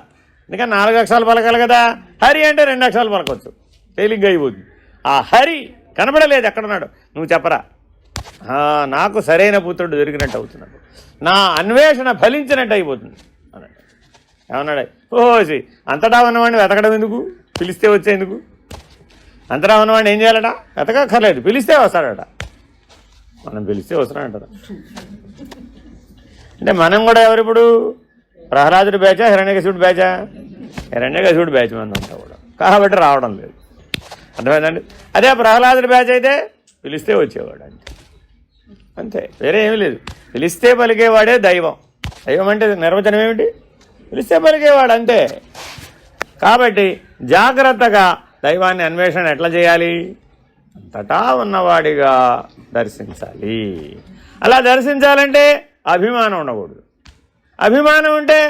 ఎందుకని 4 అక్షరాలు పలకాలి కదా. హరి అంటే 2 అక్షరాలు పలకొచ్చు. తేలిగ్గా అయిపోతుంది. ఆ హరి కనబడలేదు, ఎక్కడున్నాడు నువ్వు చెప్పరా, నాకు సరైన పుత్రుడు దొరికినట్టు అవుతున్నాడు, నా అన్వేషణ ఫలించినట్టు అయిపోతుంది అన్నాడు. ఏమన్నాడు? ఓసి అంతటా ఉన్నవాడిని వెతకడం ఎందుకు, పిలిస్తే వచ్చేందుకు? అంతటా ఉన్నవాడిని ఏం చేయాలట? వెతకక్కర్లేదు, పిలిస్తే వస్తాడట. మనం పిలిస్తే వస్తున్నాడంట. అంటే మనం కూడా ఎవరిప్పుడు ప్రహ్లాదుడి బ్యాచా హిరణ్యకశిపుడి బ్యాచా? హిరణ్యకశిపుడి బ్యాచ్ మందంతా కూడా, కాబట్టి రావడం లేదు. అర్థమైందండి? అదే ప్రహ్లాదుడి బ్యాచ్ అయితే పిలిస్తే వచ్చేవాడు అంతే, అంతే, వేరే ఏమీ లేదు. పిలిస్తే పలికేవాడే దైవం. దైవం అంటే నిర్వచనం ఏమిటి? పిలిస్తే పలికేవాడు అంతే. కాబట్టి జాగ్రత్తగా దైవాన్ని అన్వేషణ ఎట్లా చేయాలి? అంతటా ఉన్నవాడిగా దర్శించాలి. అలా దర్శించాలంటే అభిమానం ఉండకూడదు. అభిమానం ఉంటే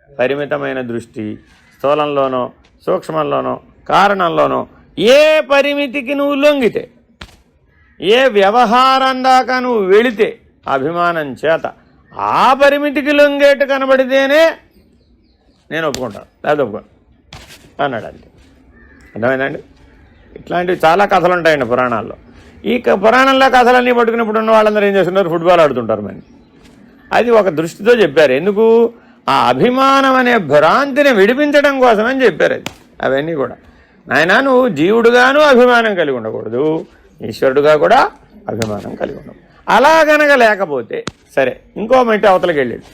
పరిమితమైన దృష్టి, స్థూలంలోనో సూక్ష్మంలోనో కారణంలోనో ఏ పరిమితికి నువ్వు లొంగితే, ఏ వ్యవహారం దాకా నువ్వు వెళితే అభిమానం చేత ఆ పరిమితికి లొంగేట్టు కనబడితేనే నేను ఒప్పుకుంటాను, లేదా ఒప్పుకోను అన్నాడు. అంతే. అర్థమైందండి? ఇట్లాంటివి చాలా కథలు ఉంటాయండి పురాణాల్లో. ఈ పురాణంలో కథలన్నీ పట్టుకున్నప్పుడు ఉన్న వాళ్ళందరూ ఏం చేస్తున్నారు? ఫుట్బాల్ ఆడుతుంటారు. మరి అది ఒక దృష్టితో చెప్పారు. ఎందుకు? ఆ అభిమానం అనే భ్రాంతిని విడిపించడం కోసమని చెప్పారు. అవన్నీ కూడా నాయన నువ్వు జీవుడుగాను అభిమానం కలిగి ఉండకూడదు, ఈశ్వరుడుగా కూడా అభిమానం కలిగి ఉండవు. అలా గనక లేకపోతే సరే, ఇంకో మెట్టి అవతలకి వెళ్ళాడు.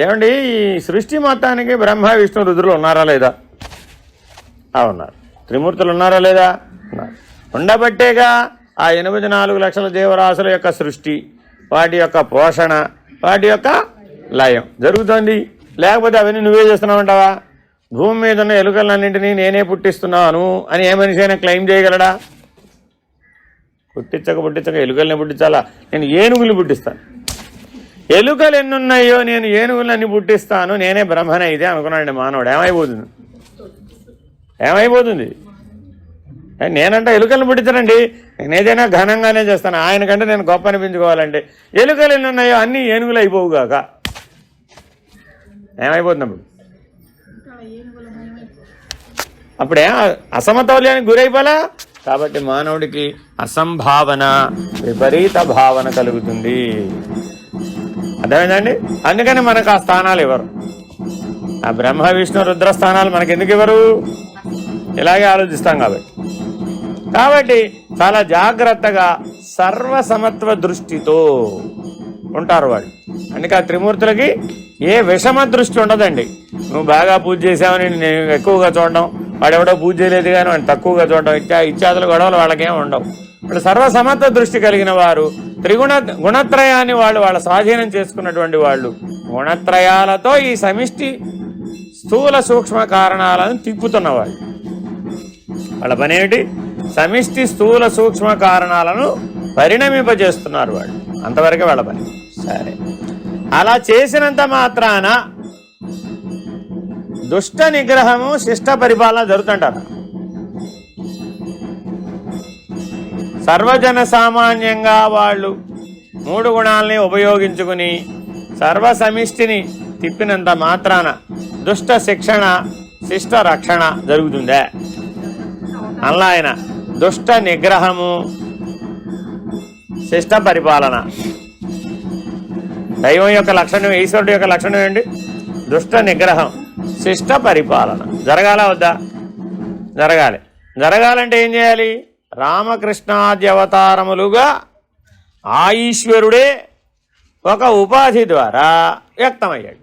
ఏమండి, ఈ సృష్టి మొత్తానికి బ్రహ్మ విష్ణు రుద్రులు ఉన్నారా లేదా? ఉన్నారు. త్రిమూర్తులు ఉన్నారా లేదా? ఉన్నారు. ఉండబట్టేగా ఆ 84 లక్షల జీవరాశుల యొక్క సృష్టి, వాటి యొక్క పోషణ, వాటి యొక్క లయం జరుగుతోంది. లేకపోతే అవన్నీ నువ్వే చేస్తున్నావంటావా? భూమి మీద ఉన్న ఎలుకలన్నింటినీ నేనే పుట్టిస్తున్నాను అని ఏ మనిషి అయినా క్లెయిమ్ చేయగలడా? పుట్టించక ఎలుకల్ని పుట్టించాలా? నేను ఏనుగులు పుట్టిస్తాను. ఎలుకలు ఎన్నున్నాయో నేను ఏనుగులన్నీ పుట్టిస్తాను, నేనే బ్రహ్మనే ఇదే అనుకున్నాడండి మానవుడు. ఏమైపోతుంది? నేనంటే ఎలుకలను పుట్టించనండి, నేను ఏదైనా ఘనంగానే చేస్తాను, ఆయనకంటే నేను గొప్ప అనిపించుకోవాలంటే ఎలుకలు ఎన్ని ఉన్నాయో అన్నీ ఏనుగులు అయిపోవుగాక ఏమైపోతున్నప్పుడు? అప్పుడే అసమతౌల్యానికి గురైపోలా. కాబట్టి మానవుడికి అసంభావన, విపరీత భావన కలుగుతుంది. అర్థమైందండి? అందుకని మనకు ఆ స్థానాలు ఇవ్వరు. ఆ బ్రహ్మ విష్ణు రుద్ర స్థానాలు మనకి ఎందుకు ఇవ్వరు? ఇలాగే ఆలోచిస్తాం కాబట్టి చాలా జాగ్రత్తగా సర్వసమత్వ దృష్టితో ఉంటారు వాళ్ళు. అందుకే ఆ త్రిమూర్తులకి ఏ విషమ దృష్టి ఉండదండి. నువ్వు బాగా పూజ చేసావని నేను ఎక్కువగా చూడడం, వాడెవడో పూజ చేయలేదు కానీ వాడిని తక్కువగా చూడడం, ఇత్యాదులు గొడవలు వాళ్ళకేం ఉండవు. వాళ్ళు సర్వసమత్వ దృష్టి కలిగిన వారు, గుణత్రయాన్ని వాళ్ళ స్వాధీనం చేసుకున్నటువంటి వాళ్ళు. గుణత్రయాలతో ఈ సమిష్టి స్థూల సూక్ష్మ కారణాలను తిప్పుతున్నవాళ్ళు. వాళ్ళ పని ఏమిటి? సమిష్టి స్థూల సూక్ష్మ కారణాలను పరిణమింపజేస్తున్నారు వాళ్ళు. అంతవరకే వాళ్ళ పని. సరే, అలా చేసినంత మాత్రాన దుష్ట నిగ్రహము శిష్ట పరిపాలన జరుగుతుంటారు. సర్వజన సామాన్యంగా వాళ్ళు 3 గుణాలని ఉపయోగించుకుని సర్వసమిష్టిని తిప్పినంత మాత్రాన దుష్ట శిక్షణ శిష్ట రక్షణ జరుగుతుందే? అలా ఆయన దుష్ట నిగ్రహము శిష్ట పరిపాలన. దైవం యొక్క లక్షణం, ఈశ్వరుడు యొక్క లక్షణం ఏంటి? దుష్ట నిగ్రహం శిష్ట పరిపాలన. జరగాల వద్దా? జరగాలి. జరగాలంటే ఏం చేయాలి? రామకృష్ణాది అవతారములుగా ఆ ఈశ్వరుడే ఒక ఉపాధి ద్వారా వ్యక్తమయ్యాడు.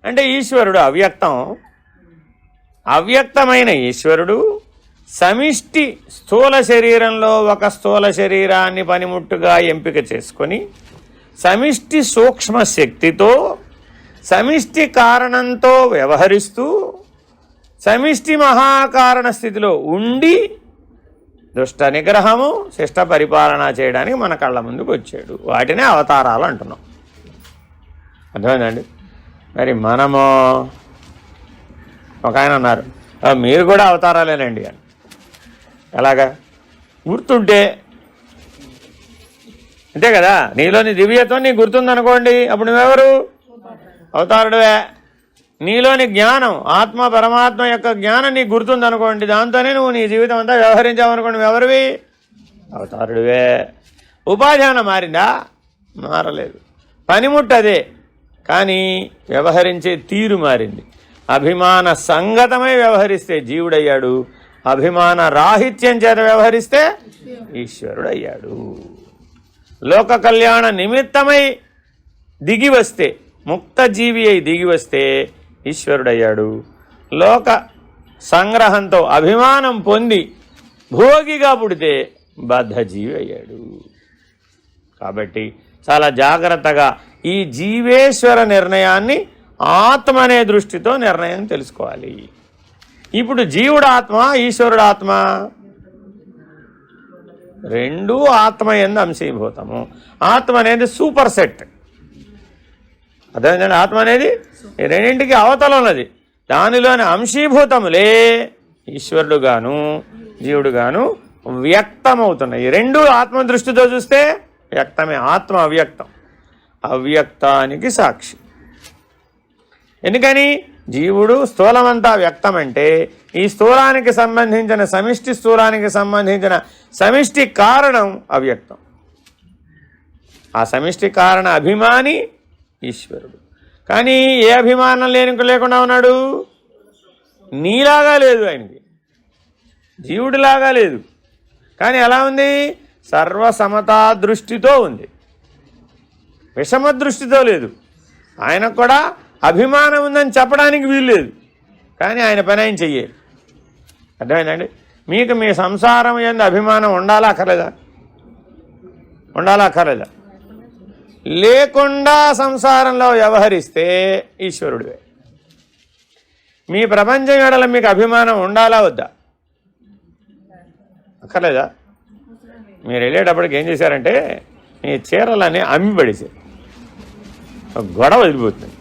అంటే ఈశ్వరుడు అవ్యక్తం, అవ్యక్తమైన ఈశ్వరుడు సమిష్టి స్థూల శరీరంలో ఒక స్థూల శరీరాన్ని పనిముట్టుగా ఎంపిక చేసుకొని సమిష్టి సూక్ష్మ శక్తితో సమిష్టి కారణంతో వ్యవహరిస్తూ సమిష్టి మహాకారణ స్థితిలో ఉండి దుష్ట నిగ్రహము శిష్ట పరిపాలన చేయడానికి మన కళ్ళ ముందుకు వచ్చాడు. వాటినే అవతారాలు అంటున్నాం. అర్థమైందండి? మరి మనము ఒక ఆయన అన్నారు, మీరు కూడా అవతారాలేనండి అని. ఎలాగా? గుర్తుంటే అంతే కదా. నీలోని దివ్యత్వం నీకు గుర్తుందనుకోండి, అప్పుడు నువ్వెవరు? అవతారుడువే. నీలోని జ్ఞానం ఆత్మ పరమాత్మ యొక్క జ్ఞానం నీకు గుర్తుందనుకోండి, దాంతోనే నువ్వు నీ జీవితం అంతా వ్యవహరించావనుకోండి, నువ్వు ఎవరివి? అవతారుడివే. ఉపాధ్యానం మారిందా? మారలేదు. పనిముట్టు అదే, కానీ వ్యవహరించే తీరు మారింది. అభిమాన సంగతమై వ్యవహరిస్తే జీవుడయ్యాడు, అభిమాన రాహిత్యం చేత వ్యవహరిస్తే ఈశ్వరుడయ్యాడు. లోక కళ్యాణ నిమిత్తమై దిగి వస్తే, ముక్త జీవి అయి దిగి వస్తే ఈశ్వరుడయ్యాడు. లోక సంగ్రహంతో అభిమానం పొంది భోగిగా పుడితే బద్ధజీవి అయ్యాడు. కాబట్టి చాలా జాగ్రత్తగా ఈ జీవేశ్వర నిర్ణయాన్ని ఆత్మ అనే దృష్టితో నిర్ణయం తెలుసుకోవాలి. ఇప్పుడు జీవుడు ఆత్మ, ఈశ్వరుడు ఆత్మ, రెండూ ఆత్మ యందు అంశీభూతము. ఆత్మ అనేది సూపర్ సెట్. అదేంటంటే ఆత్మ అనేది ఈ రెండింటికి అవతల ఉన్నది. దానిలోని అంశీభూతములే ఈశ్వరుడుగాను జీవుడుగాను వ్యక్తమవుతున్నాయి. ఈ రెండు ఆత్మ దృష్టితో చూస్తే వ్యక్తమే. ఆత్మ అవ్యక్తం, అవ్యక్తానికి సాక్షి. ఎందుకని? జీవుడు స్థూలమంతా వ్యక్తమంటే ఈ స్థూలానికి సంబంధించిన సమిష్టి స్థూలానికి సంబంధించిన సమిష్టి కారణం అవ్యక్తం. ఆ సమిష్టి కారణ అభిమాని ఈశ్వరుడు. కానీ ఏ అభిమానం లేకుండా ఉన్నాడు? నీలాగా లేదు, ఆయనకి జీవుడిలాగా లేదు. కానీ ఎలా ఉంది? సర్వసమతా దృష్టితో ఉంది, విషమ దృష్టితో లేదు. ఆయనకు కూడా అభిమానం ఉందని చెప్పడానికి వీల్లేదు, కానీ ఆయన పని ఆయన చెయ్యాలి. అర్థమైందండి? మీకు మీ సంసారం యందు అభిమానం ఉండాలా అక్కర్లేదా? ఉండాలా అక్కర్లేదా? లేకుండా సంసారంలో వ్యవహరిస్తే ఈశ్వరుడివే. మీ ప్రపంచం ఎడల మీకు అభిమానం ఉండాలా వద్దా? అక్కర్లేదా? మీరు వెళ్ళేటప్పటికి ఏం చేశారంటే మీ చీరలన్నీ అమ్మి పడేసారు, గొడవ వదిలిపోతుంది.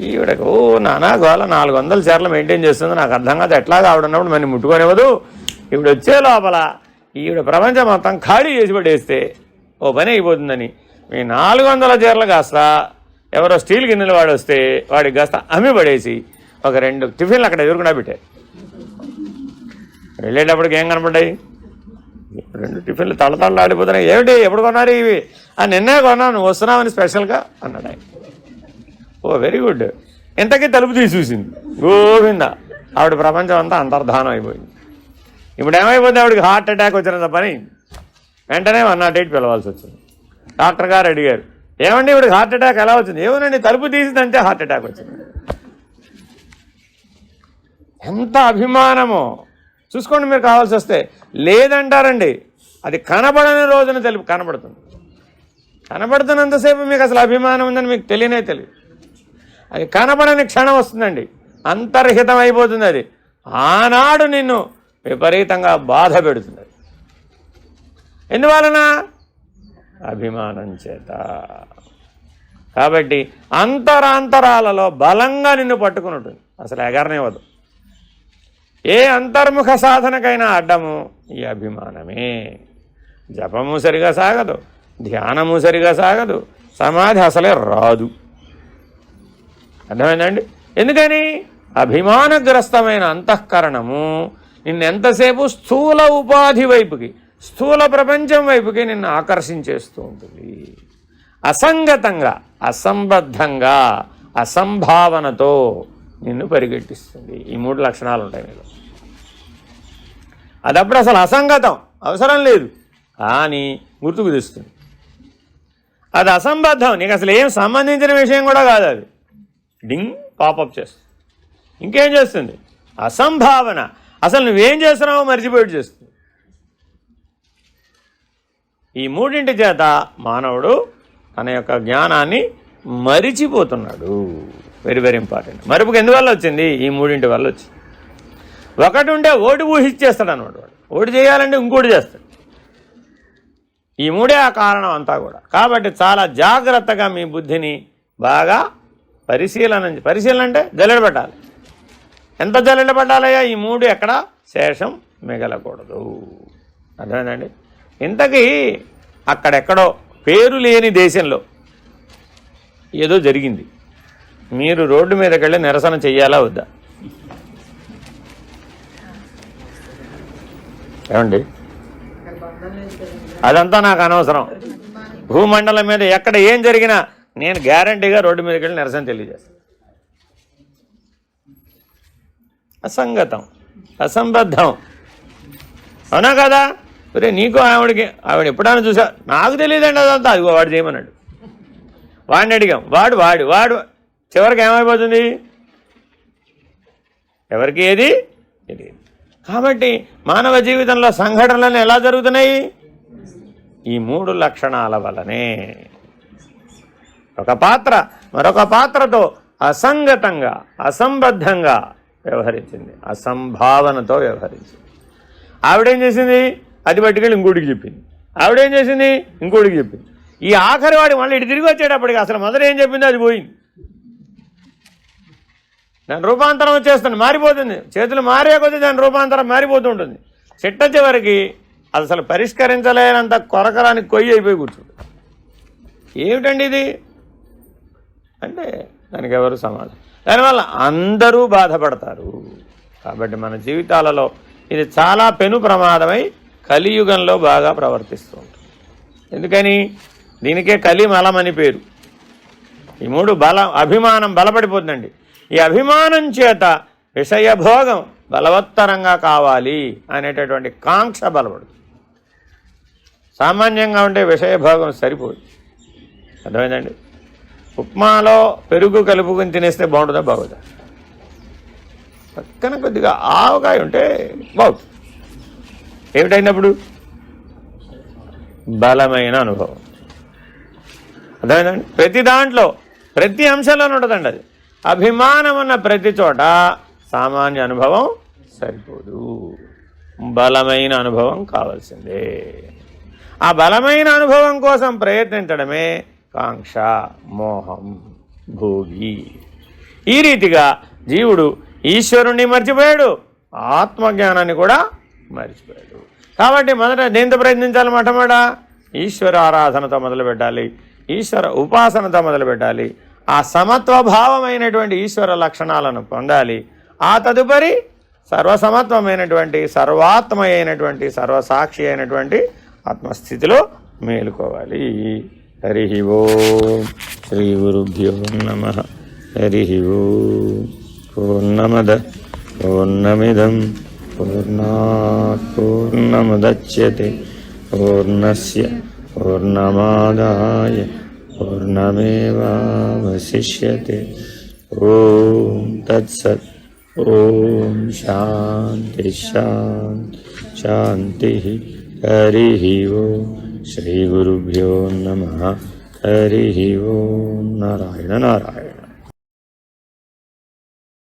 ఈవిడకు నానా గోళ 400 చీరలు మెయింటైన్ చేస్తుంది, నాకు అర్థం కాదు ఎట్లాగా ఆవిడన్నప్పుడు మరి ముట్టుకొనివ్వదు. ఈవిడ వచ్చే లోపల ఈవిడ ప్రపంచం మొత్తం ఖాళీ చేసి పడేస్తే ఓ పని అయిపోతుందని మీ 400 చీరలు కాస్త ఎవరో స్టీల్ గిన్నెలు వాడు వస్తే వాడికి కాస్త అమ్మి పడేసి ఒక 2 టిఫిన్లు అక్కడ ఎదురుకుండా పెట్టారు. వెళ్ళేటప్పటికి ఏం కనపడ్డాయి? 2 టిఫిన్లు తళతళ ఆడిపోతున్నాయి. ఏమిటి ఎప్పుడు కొన్నారు ఇవి? నిన్నే కొన్నాను, వస్తున్నామని స్పెషల్గా అన్నాడు ఆయన. ఓ వెరీ గుడ్. ఇంతకీ తలుపు తీసి చూసింది, గోవింద ఆవిడ ప్రపంచం అంతా అంతర్ధానం అయిపోయింది. ఇప్పుడు ఏమైపోతుంది? ఆవిడకి హార్ట్ అటాక్ వచ్చినంత పని. వెంటనే 108 పిలవాల్సి వచ్చింది. డాక్టర్ గారు అడిగారు, ఏమండి ఇవిడికి హార్ట్ అటాక్ ఎలా వచ్చింది? ఏమోనండి తలుపు తీసిందంటే హార్ట్ అటాక్ వచ్చింది. ఎంత అభిమానమో చూసుకోండి. మీరు కావాల్సి వస్తే లేదంటారండి, అది కనబడని రోజున తెలుపు కనబడుతుంది. కనబడుతున్నంతసేపు మీకు అసలు అభిమానం ఉందని మీకు తెలియనే తెలియదు. అది కనబడని క్షణం వస్తుందండి, అంతర్హితం అయిపోతుంది. అది ఆనాడు నిన్ను విపరీతంగా బాధ పెడుతుంది. ఎందువలన? అభిమానం చేత. కాబట్టి అంతరాంతరాలలో బలంగా నిన్ను పట్టుకుని ఉంటుంది, అసలు ఎగరనివ్వదు. ఏ అంతర్ముఖ సాధనకైనా అడ్డము ఈ అభిమానమే. జపము సరిగా సాగదు, ధ్యానము సరిగా సాగదు, సమాధి అసలే రాదు. అర్థమైందండి? ఎందుకని? అభిమానగ్రస్తమైన అంతఃకరణము నిన్నెంతసేపు స్థూల ఉపాధి వైపుకి, స్థూల ప్రపంచం వైపుకి నిన్ను ఆకర్షించేస్తూ ఉంటుంది. అసంగతంగా, అసంబద్ధంగా, అసంభావనతో నిన్ను పరిగెట్టిస్తుంది. ఈ 3 లక్షణాలు ఉంటాయి నీలో. అదప్పుడు అసలు అసంగతం, అవసరం లేదు, కానీ గుర్తుకు తెస్తుంది. అది అసంబద్ధం, నీకు అసలు ఏం సంబంధించిన విషయం కూడా కాదు. అది డింగ్ పాపప్ చేస్తుంది. ఇంకేం చేస్తుంది? అసంభావన, అసలు నువ్వేం చేస్తున్నావో మర్చిపోయి చేస్తుంది. ఈ 3 చేత మానవుడు తన యొక్క జ్ఞానాన్ని మరిచిపోతున్నాడు. Very very important. మరుపుకు ఎందువల్ల వచ్చింది? ఈ 3 వల్ల వచ్చింది. ఒకటి ఉంటే ఓటు ఊహించేస్తాడు అన్నమాట. వాడు ఓటు చేయాలంటే ఇంకోటి చేస్తాడు. ఈ 3 ఆ కారణం అంతా కూడా. కాబట్టి చాలా జాగ్రత్తగా మీ బుద్ధిని బాగా పరిశీలన అంటే జల్లెడ పెట్టాలి. ఎంత జల్లెడ పట్టాలయ్యా? ఈ 3 ఎక్కడ శేషం మిగలకూడదు. అర్థమైందండి? ఇంతకీ అక్కడెక్కడో పేరు లేని దేశంలో ఏదో జరిగింది. మీరు రోడ్డు మీదకి వెళ్ళి నిరసన చెయ్యాలా వద్దా? ఏమండి? అదంతా నాకు అనవసరం. భూమండలం మీద ఎక్కడ ఏం జరిగినా నేను గ్యారంటీగా రోడ్డు మీదకి వెళ్ళి నిరసన తెలియజేస్తాను. అసంగతం, అసంబద్ధం, అవునా కదా? సరే, నీకు ఆవిడ ఎప్పుడైనా చూసా? నాకు తెలియదండి అదంతా. అదిగో వాడు చేయమన్నాడు, వాడిని అడిగాం, వాడు చివరికి ఏమైపోతుంది? ఎవరికి ఏది తెలియదు. కాబట్టి మానవ జీవితంలో సంఘటనలు ఎలా జరుగుతున్నాయి? ఈ 3 లక్షణాల వలనే. ఒక పాత్ర మరొక పాత్రతో అసంగతంగా, అసంబద్ధంగా వ్యవహరించింది, అసంభావనతో వ్యవహరించింది. ఆవిడేం చేసింది? అది పట్టుకెళ్ళి ఇంకోటికి చెప్పింది. ఆవిడేం చేసింది? ఇంకోటికి చెప్పింది. ఈ ఆఖరి వాడి మళ్ళీ ఇటు తిరిగి వచ్చేటప్పటికి అసలు మొదట ఏం చెప్పిందో అది పోయింది. దాని రూపాంతరం వచ్చేస్తుంది, మారిపోతుంది. చేతులు మారే కొద్దీ దాని రూపాంతరం మారిపోతూ ఉంటుంది. చిట్ట చివరికి అసలు పరిష్కరించలేనంత కొరకరానికి కొయ్యి అయిపోయి కూర్చుంది. ఏమిటండి ఇది అంటే దానికి ఎవరు సమాధానం? దానివల్ల అందరూ బాధపడతారు. కాబట్టి మన జీవితాలలో ఇది చాలా పెను ప్రమాదమై కలియుగంలో బాగా ప్రవర్తిస్తూ ఉంటుంది. ఎందుకని? దీనికే కలిమలం అని పేరు. ఈ 3 అభిమానం బలపడిపోతుందండి. ఈ అభిమానం చేత విషయభోగం బలవత్తరంగా కావాలి అనేటటువంటి కాంక్ష బలపడుతుంది. సామాన్యంగా ఉండే విషయభోగం సరిపోదు. అర్థమైందండి? ఉప్మాలో పెరుగు కలుపుకొని తినేస్తే బాగుంటుందా? బాగుందా? పక్కన కొద్దిగా ఆవకాయ ఉంటే బాగుంటుంది. ఏమిటైనప్పుడు? బలమైన అనుభవం. అర్థమైందండి? ప్రతి దాంట్లో, ప్రతి అంశంలోనే ఉంటుందండి అది. అభిమానం ఉన్న ప్రతి చోట సామాన్య అనుభవం సరిపోదు, బలమైన అనుభవం కావాల్సిందే. ఆ బలమైన అనుభవం కోసం ప్రయత్నించడమే కాంక్ష, మోహం, భోగి. ఈ రీతిగా జీవుడు ఈశ్వరుణ్ణి మర్చిపోయాడు, ఆత్మజ్ఞానాన్ని కూడా మర్చిపోయాడు. కాబట్టి మొదట దేంతో ప్రయత్నించాలి? మొట్టమొదట ఈశ్వర ఆరాధనతో మొదలుపెట్టాలి, ఈశ్వర ఉపాసనతో మొదలుపెట్టాలి. ఆ సమత్వభావమైనటువంటి ఈశ్వర లక్షణాలను పొందాలి. ఆ తదుపరి సర్వసమత్వమైనటువంటి, సర్వాత్మ అయినటువంటి, సర్వసాక్షి అయినటువంటి ఆత్మస్థితిలో మేలుకోవాలి. హరి ఓం. శ్రీ గురుభ్యో నమః. హరి ఓం. పూర్ణమద పూర్ణమిదం పూర్ణాత్ పూర్ణముదచ్యతే పూర్ణస్య పూర్ణమాదాయ పూర్ణమేవావశిష్యతే. ఓం తత్సత్. ఓం శాంతి శాంతి శాంతి. హరి ఓం. శ్రీ గురుభ్యో నమః. హరి ఓం. నారాయణ నారాయణ.